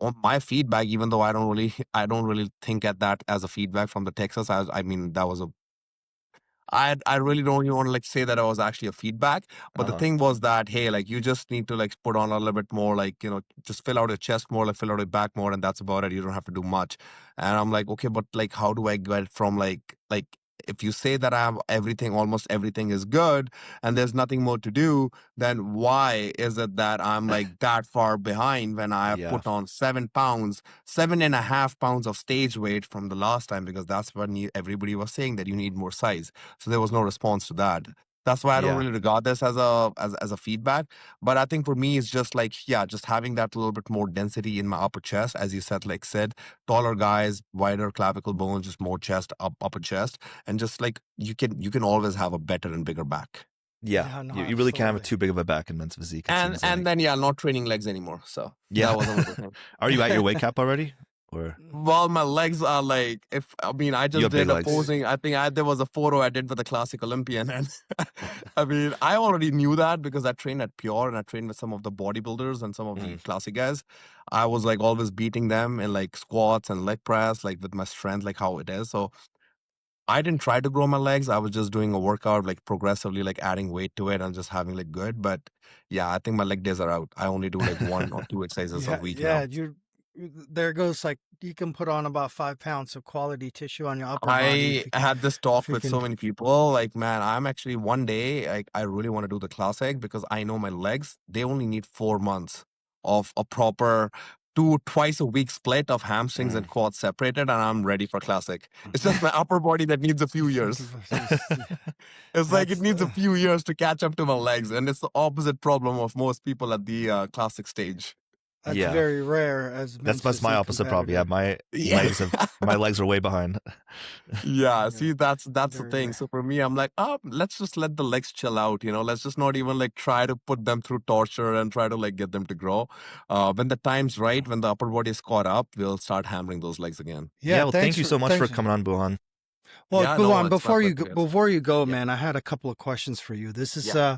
on my feedback, even though I don't really I don't really think at that as a feedback from the Texas. I mean that was a I really don't even want to like say that I was actually a feedback, but the Uh-huh. thing was that hey, like you just need to like put on a little bit more, like just fill out your chest more, like fill out your back more, and that's about it. You don't have to do much. And I'm like, okay, but like how do I get from like if you say that I have everything, almost everything is good, and there's nothing more to do, then why is it that I'm like that far behind when I have Yeah. put on 7 pounds, 7.5 pounds of stage weight from the last time because that's when everybody was saying that you need more size. So there was no response to that. That's why I don't Yeah. really regard this as a feedback. But I think for me, it's just like, yeah, just having that little bit more density in my upper chest, as you said, taller guys, wider clavicle bones, just more chest, upper chest, and just like you can always have a better and bigger back. Yeah. Yeah, no, You really can't have absolutely. too big of a back in men's physique, it And seems and like. then yeah, not training legs anymore. So that Yeah. was another thing. Are you at your weight cap already? Or Well, my legs are like, if I mean, I you just have big did a legs? Dude, posing. I think there was a photo I did with the classic Olympian, and I mean, I already knew that because I trained at Pure and I trained with some of the bodybuilders and some of the Mhm. classic guys. I was like always beating them in like squats and leg press, like with my strength, like how it is. So I didn't try to grow my legs. I was just doing a workout, like progressively, like adding weight to it and just having like good. But yeah, I think my leg days are out. I only do like 1 or 2 exercises a yeah, week yeah, now. there goes like you can put on about 5 pounds of quality tissue on your upper body I had this if talk you with so can. many people. Like, man, I'm actually one day, like, I really want to do the classic because I know my legs, they only need 4 months of a proper twice a week split of hamstrings and Mm. quads separated, and I'm ready for classic. It's just my upper body that needs a few years. It's like it That's needs a few years to catch up to my legs, and it's the opposite problem of most people at the classic stage. that's Yeah. very rare as men's That's my physique opposite problem. Yeah, competitor. my Yeah. legs have my legs are way behind. Yeah, Yeah, see, that's the very thing. rare. So for me, I'm like, let's just let the legs chill out, Let's just not even like try to put them through torture and try to like get them to grow. When the time's right, when the upper body is caught up, we'll start hammering those legs again. Yeah, Yeah, well, thank you so much for thanks. coming on, Buhan. Well, Yeah, no, Buwan, it's my pleasure, guys. before you go, Yeah, man, I had a couple of questions for you. yeah,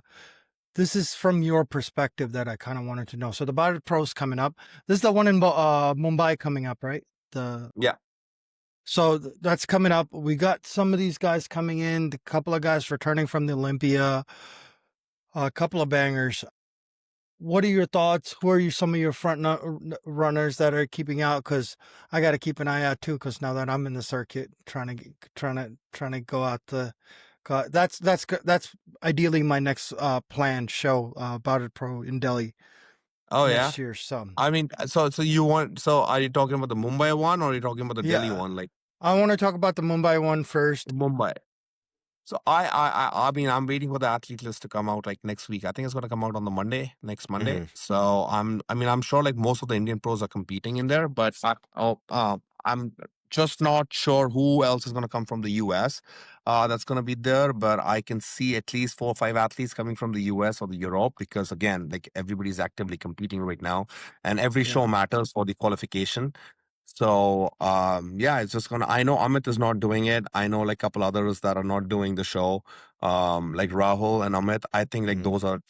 This is from your perspective that I kind of wanted to know. So the Body Pro's coming up. This is the one in Mumbai coming up, right? The yeah. So that's coming up. We got some of these guys coming in, a couple of guys returning from the Olympia, a couple of bangers. What are your thoughts? Who are some of your runners that are keeping out? Because I got to keep an eye out too. Because now that I'm in the circuit, trying to go out the, that's ideally my next planned show, Body Pro in Delhi Oh yeah. next year. So I mean, so are you talking about the Mumbai one or are you talking about the Delhi yeah, one? Like I want to talk about the Mumbai one first. Mumbai. So I mean I'm waiting for the athlete list to come out like next week. I think it's gonna come out on the next Monday. Hmm. So I'm sure like most of the Indian pros are competing in there, but I'm just not sure who else is gonna come from the US that's gonna be there. But I can see at least 4 or 5 athletes coming from the US or the Europe because again, like everybody's actively competing right now, and every Yeah. show matters for the qualification. So yeah, it's just gonna I know Amit is not doing it. I know like a couple others that are not doing the show. Like Rahul and Amit. I think like Hmm. those are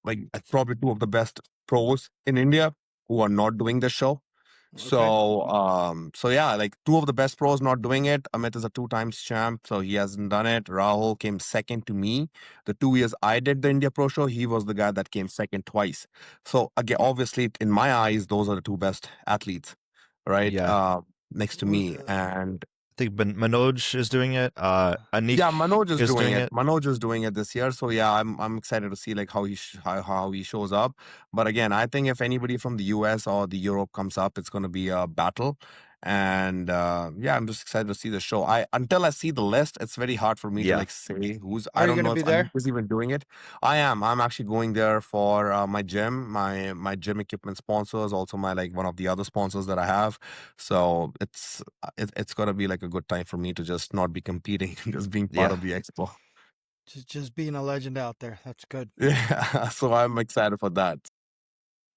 like I th- probably two of the best pros in India who are not doing the show. Okay. So yeah, like two of the best pros not doing it. Amit is a 2 times champ, so he hasn't done it. Rahul came second to me. The 2 years I did the India Pro Show, he was the guy that came second twice. So again, obviously, in my eyes, those are the two best athletes, right? yeah, Next to me. And I think Manoj is doing it. Anik yeah, Manoj is is doing doing it. it. Manoj is doing it this year. So yeah, I'm excited to see like how he shows up. But again, I think if anybody from the US or the Europe comes up, it's going to be a battle. And yeah, I'm just excited to see the show. I Until I see the list, it's very hard for me to Yeah, like say who's. I Are you don't going to know be if Anik there? is even doing it. I am. I'm actually going there for my gym, my gym equipment sponsors, also my like one of the other sponsors that I have. So it's gonna be like a good time for me to just not be competing, just being part yeah, of the expo. Just being a legend out there. That's good. Yeah, so I'm excited for that.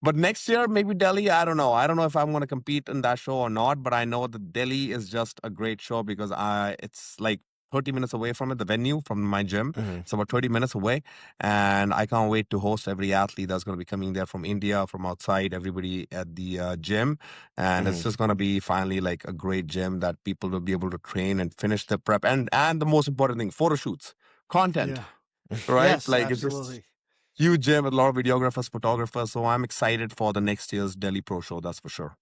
But next year, maybe Delhi, I don't know. I don't know if I'm going to compete in that show or not, but I know that Delhi is just a great show because it's like 30 minutes away from it, the venue from my gym. Mhm. It's about 30 minutes away. And I can't wait to host every athlete that's going to be coming there from India, from outside, everybody at the gym. And it's Mhm. just going to be finally like a great gym that people will be able to train and finish the prep. And the most important thing, photo shoots, content, Yeah. right? Yes, Like it's just absolutely. huge gym with a lot of videographers, photographers. So I'm excited for the next year's Delhi Pro Show. That's for sure.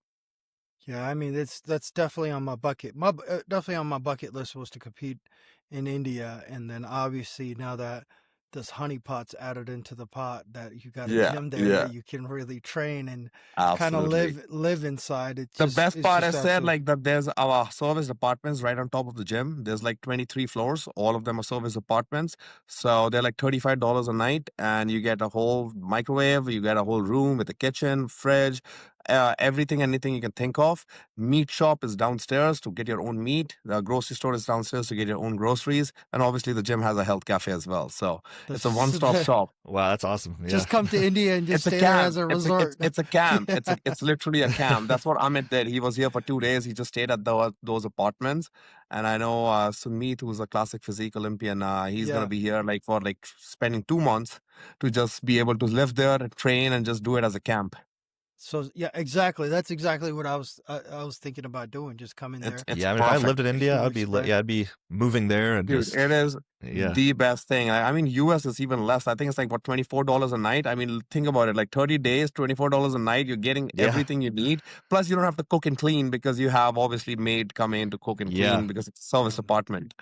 Yeah, I mean that's definitely on my bucket. Definitely on my bucket list was to compete in India, and then obviously now that this honeypot's added into the pot, that you got a Yeah, gym there yeah, that you can really train and kind of absolutely. live inside. The best It's part just is said absolutely like that there's our service apartments right on top of the gym. There's like 23 floors. All of them are service apartments. So they're like $35 a night and you get a whole microwave, you get a whole room with a kitchen, fridge, everything, anything you can think of. Meat shop is downstairs to get your own meat. The grocery store is downstairs to get your own groceries. And obviously the gym has a health cafe as well. So it's a that's one-stop shop. Wow, that's awesome. Yeah. just come to India and just It's a stay there as camp. a It's a it's resort. it's a camp. Yeah. It's literally a camp. That's what Amit did. He was here for 2 days. He just stayed at those apartments. And I know Sumit, who's a classic physique Olympian, he's gonna Yeah. be here like for like spending 2 months to just be able to live there, train, and just do it as a camp. So yeah, exactly. That's exactly what I was thinking about doing. Just come in there, It's Yeah, I mean, if I lived perfect. in India, fully spread. I'd be moving there and Dude, just it is yeah. the best thing. I mean, US is even less. I think it's like what $24 a night. I mean, think about it. Like 30 days, $24 a night. You're getting Yeah. everything you need. Plus, you don't have to cook and clean because you have obviously maid come in to cook and Yeah. clean because it's a service apartment.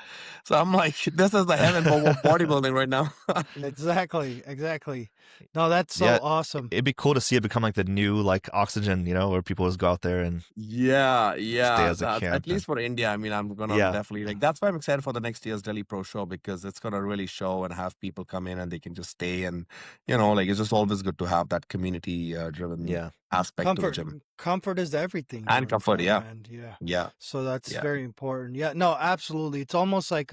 So I'm like, this is the heaven for bodybuilding right now. Exactly, exactly. No, that's so Yeah. awesome. It'd be cool to see it become like the new like oxygen, where people just go out there and Yeah, stay yeah. as a At camp and least for India, I mean, I'm gonna yeah. definitely like. That's why I'm excited for the next year's Delhi Pro Show because it's gonna really show and have people come in and they can just stay and like it's just always good to have that community driven Yeah. aspect to a Comfort, gym comfort is everything and during comfort. prep, Yeah, man. Yeah. yeah, So that's yeah, very important. Yeah, no, absolutely. It's almost like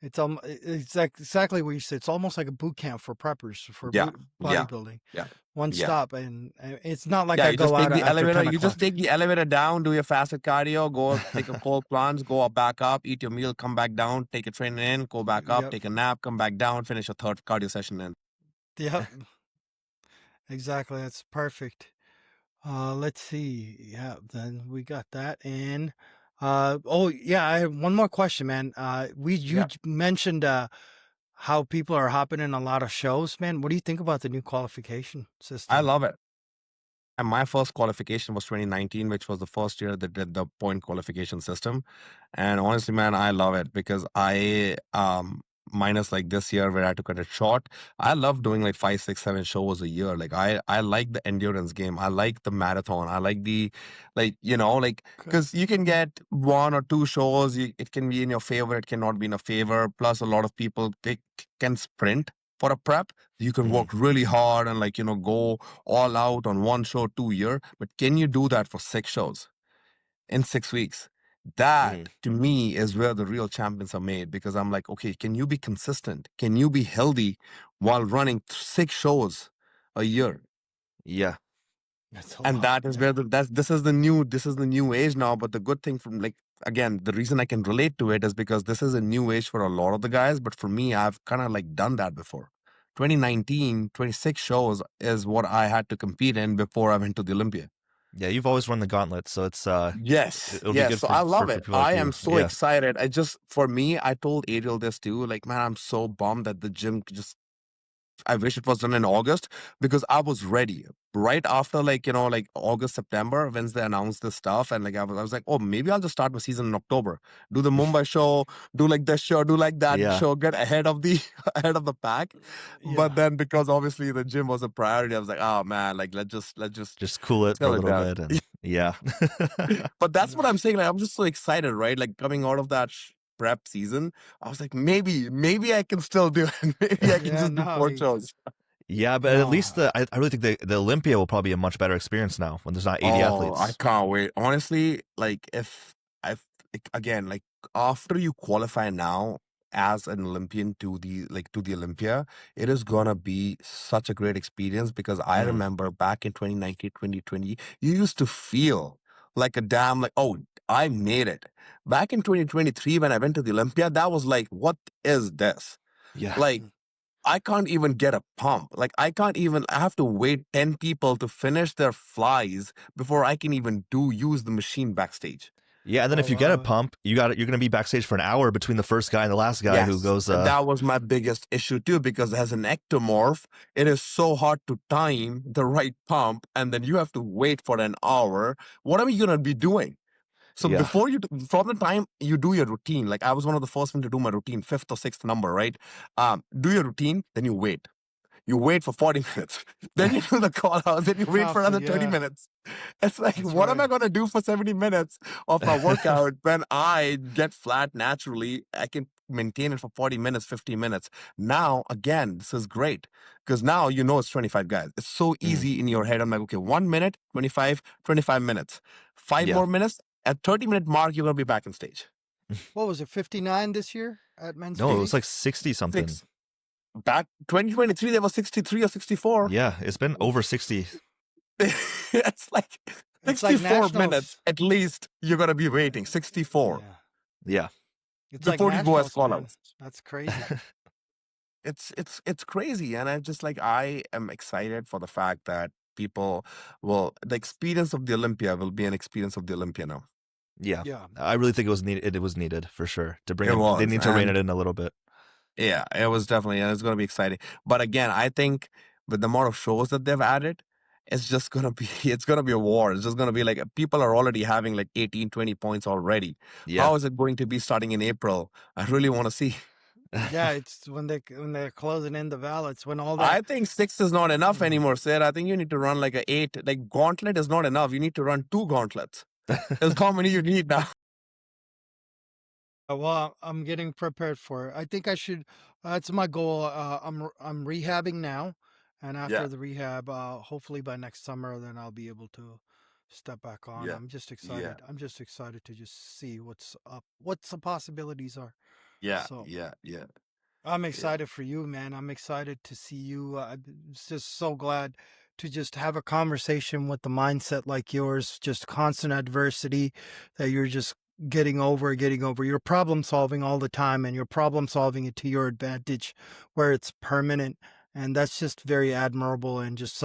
it's like exactly what you said. It's almost like a boot camp for preppers for yeah, yeah, bodybuilding. yeah, One yeah. stop, and it's not like Yeah, I you just go take out the after elevator. 10 You just o'clock. take the elevator down, do your fasted cardio, go take a cold plunge, go up, back up, eat your meal, come back down, take a train in, go back up, Yep. take a nap, come back down, finish a third cardio session in. Yep. Exactly. That's perfect. Let's see. Yeah, then we got that. And oh yeah, I have one more question, man. You Yeah, mentioned how people are hopping in a lot of shows, man. What do you think about the new qualification I system? love it. And my first qualification was 2019, which was the first year that did the point qualification system. And honestly, man, I love it because I minus like this year where I had to cut it short. I love doing like 5, 6, 7 shows a year. Like I like the endurance game. I like the marathon. I like the like Okay. because you can get 1 or 2 shows. It can be in your favor. It cannot be in a favor. Plus, a lot of people can sprint for a prep. You can Mhm. work really hard and go all out on 1 show 2 year, but can you do that for 6 shows in 6 weeks? That Mhm. to me is where the real champions are made because I'm like, okay, can you be consistent? Can you be healthy while running 6 shows a year? Yeah. That's a And lot. that is Yeah. where this is the new age now. But the good thing from like again, the reason I can relate to it is because this is a new age for a lot of the guys. But for me, I've kind of like done that before. 2019, 26 shows is what I had to compete in before I went to the Olympia. Yeah, you've always run the gauntlet, so it's Yes, it'll be yes. good So I love for it. people like I you. am so Yeah. excited. I just, for me, I told Ariel this too. Like, man, I'm so bummed that the gym just I wish it was done in August because I was ready right after like August, September, when they announced this stuff. And like I was like, oh, maybe I'll just start my season in October. Do the Mumbai show, do like this show, do like that Yeah. show, get ahead of the ahead of the pack. But Yeah. then because obviously the gym was a priority, I was like, oh man, like let's just Just cool it for a chill it little down. bit and yeah. But that's what No. I'm saying. Like I'm just so excited, right? Like coming out of that prep season, I was like, maybe I can still do it. Maybe I can Yeah. just do No. 4 shows. Yeah, but at No. least I really think the Olympia will probably be a much better experience now when there's not 80 Oh, I athletes. can't wait. Honestly, like if again, like after you qualify now as an Olympian to the Olympia, it is gonna be such a great experience because I Mhm. remember back in 2019, 2020, you used to feel like a damn, like, oh, I made it. Back in 2023, when I went to the Olympia, that was like, what is this? Yeah. Like, I can't even get a pump. Like, I have to wait 10 people to finish their flies before I can even use the machine backstage. Yeah, and then Oh if you get a wow. pump, you're going to be backstage for an hour between the first guy and the last guy who Yes, goes that was my biggest issue too, because as an ectomorph, it is so hard to time the right pump, and then you have to wait for an hour. What are you gonna be doing? So yeah. from the time you do your routine, like I was one of the first one to do my routine, fifth or sixth number, right? Do your routine, then you wait. You wait for 40 minutes. Then you do the call out. Then you wait for After, another 30 yeah, minutes. It's like, that's what am right. I going to do for 70 minutes of my workout when I get flat naturally? I can maintain it for 40 minutes, 50 minutes. Now, again, this is great because now you know it's 25 guys. It's so Mm, easy in your head. I'm like, okay, 1 minute, 25 minutes. Five yeah. more minutes. At 30-minute mark, you're going to be back on stage. What was it, 59 this year at men's No, it was physique? like 60 something. Six. Back 2023, there was 63 or 64. Yeah, it's been Oof. over 60. It's like It's like 64 nationals. minutes at least you're going to be waiting. 64 Yeah. Yeah. It's like before you go as nationals, man. call-outs. That's crazy. It's crazy, and I am excited for the fact that people will the experience of the Olympia will be an experience of the Olympia now. Yeah. Yeah. I really think it was needed. It was needed for sure to bring It in. They was, need to rein it and in a little bit. yeah, it was definitely, and it's going to be exciting. But again, I think with the amount of shows that they've added, it's just going to be it's going to be a war. It's just going to be like people are already having like 18, 20 points already. Yeah. How is it going to be starting in April? I really want to see. Yeah, it's when they're closing in the ballots, when all that. I think 6 is not enough Mm. anymore, sir. I think you need to run like a 8. Like gauntlet is not enough. You need to run 2 gauntlets. That's how many you need now. Well, I'm getting prepared for it. I think I should. That's my goal. I'm rehabbing now, and after Yeah, the rehab, hopefully by next summer, then I'll be able to step back on. yeah, I'm just yeah, excited. I'm just excited to just see what's up, what the possibilities are. yeah, So yeah, yeah, I'm yeah. excited for you, man. I'm excited to see you. I'm just so glad to just have a conversation with the mindset like yours, just constant adversity that you're just getting over. You're problem solving all the time, and you're problem solving it to your advantage where it's permanent. And that's just very admirable, and just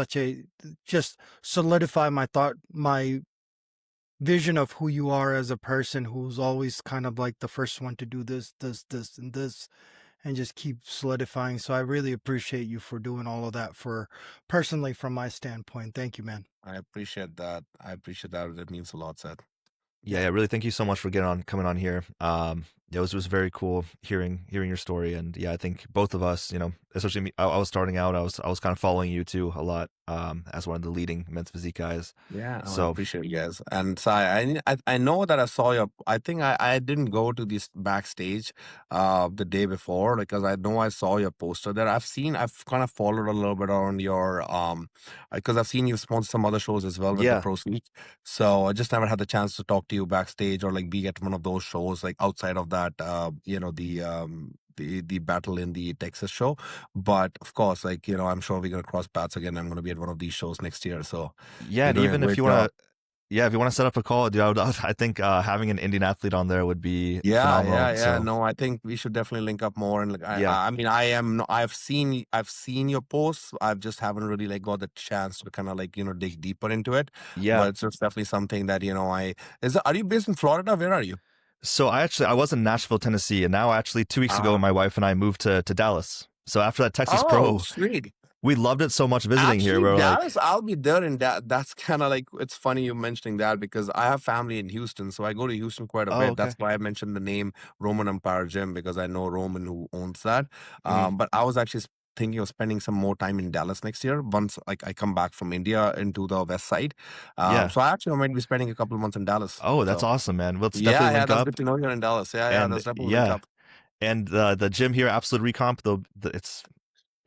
just solidify my vision of who you are as a person, who's always kind of like the first one to do this, and this, and just keep solidifying. So I really appreciate you for doing all of that, for personally from my standpoint. Thank you, man. I appreciate that. I appreciate that. It means a lot, Seth. Yeah, yeah, really thank you so much for coming on here. It was very cool hearing your story, and yeah, I think both of us, especially me, I was starting out, I was kind of following you too a lot, as one of the leading men's physique guys. Yeah, I So appreciate you guys. And so I know that I saw your. I think I didn't go to this backstage, the day before, because I know I saw your poster there. I've kind of followed a little bit on your because I've seen you sponsor some other shows as well with the yeah, Pro Suite. So I just never had the chance to talk to you backstage or like be at one of those shows like outside of that. The battle in the Texas show. But of course, like, I'm sure we're gonna cross paths again. I'm gonna be at one of these shows next year. So yeah, you're and doing a even if great you job. want to, yeah, if you want to set up a call, dude, I think having an Indian athlete on there would be Yeah, phenomenal. yeah, yeah. So No, I think we should definitely link up more. And like, yeah, I mean, I've seen your posts. I've just haven't really like got the chance to kind of like dig deeper into it. yeah. But it's just definitely something that are you based in Florida? Where are you? So I was in Nashville, Tennessee, and now actually 2 weeks ago, Ah, my wife and I moved to Dallas. So after that Texas oh, Pro, sweet. we loved it so much visiting here. Actually, We were like, Dallas, I'll be there in that. That's kind of like, it's funny you mentioning that because I have family in Houston, so I go to Houston quite a oh, bit. okay. That's why I mentioned the name Roman Empire Gym because I know Roman who owns that. Mhm. But I was actually thinking of spending some more time in Dallas next year once like I come back from India into the west side. Yeah. So I actually might be spending a couple of months in Dallas. Oh, that's So awesome, man. Let's yeah, definitely yeah, link that's up. good to know you're in Dallas. Yeah, yeah, And that's definitely link yeah, up. and the gym here, Absolute Recomp, though, it's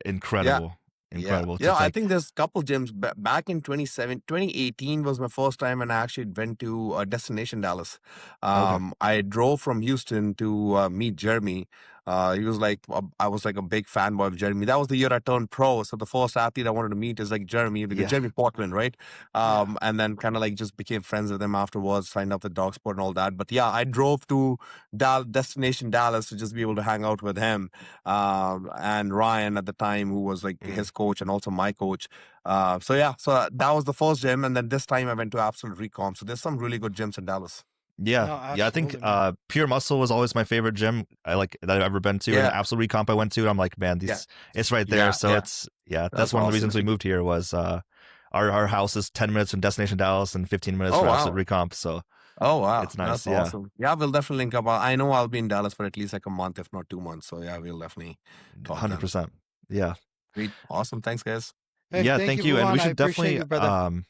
Yeah. incredible, Yeah. incredible. Yeah, It's I like, think there's a couple gyms back in 2018 was my first time and I actually went to Destination Dallas. okay, I drove from Houston to meet Jeremy He was like, I was like a big fanboy of Jeremy. That was the year I turned pro. So the first athlete I wanted to meet is like Jeremy, because Yeah. Jeremy Portman, right? Yeah. And then kind of like just became friends with him afterwards, signed up with Dog Sport and all that. But yeah, I drove to destination Dallas to just be able to hang out with him, and Ryan at the time, who was like Mhm. his coach and also my coach. So yeah, so that was the first gym, and then this time I went to Absolute Recomp. So there's some really good gyms in Dallas. Yeah. No, Yeah. I think absolutely, man. Pure Muscle was always my favorite gym that I've ever been to. And Yeah, Absolute Recomp I went to, I'm like, man, yeah, it's right there. yeah, So yeah. that's That's one of the awesome. reasons we moved here was our house is 10 minutes from Destination Dallas and 15 minutes Oh from Absolute wow. Recomp. So Oh wow, it's nice. that's Yeah. awesome. Yeah, we'll definitely link up. I know I'll be in Dallas for at least like a month, if not 2 months. So yeah, we'll definitely talk then. 100%. Yeah. Sweet, awesome. Thanks, guys. Hey, Yeah. thank Thank you, you. And we Bhuwan. I should appreciate definitely, you, brother.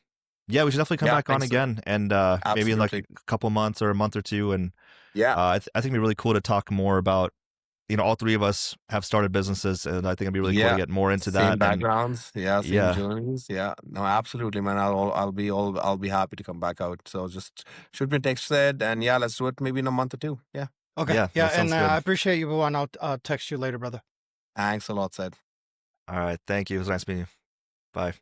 yeah, we should definitely come Yeah, back on thanks. again, and maybe in like a Absolutely. couple months or a month or two. And Yeah, I think it'd be really cool to talk more about, all three of us have started businesses, and I think it'd be really cool to yeah. get more into Same that. And backgrounds. Yeah, same yeah, journeys. Yeah, no, absolutely, man. I'll be happy to come back out. So just shoot me a text, said, and yeah, let's do it maybe in a month or two. Yeah. Okay. yeah, Yeah, that and sounds I good. appreciate you, Bhuwan. I'll text you later, brother. Thanks a lot, said. All right. Thank you. It was nice meeting you. Bye.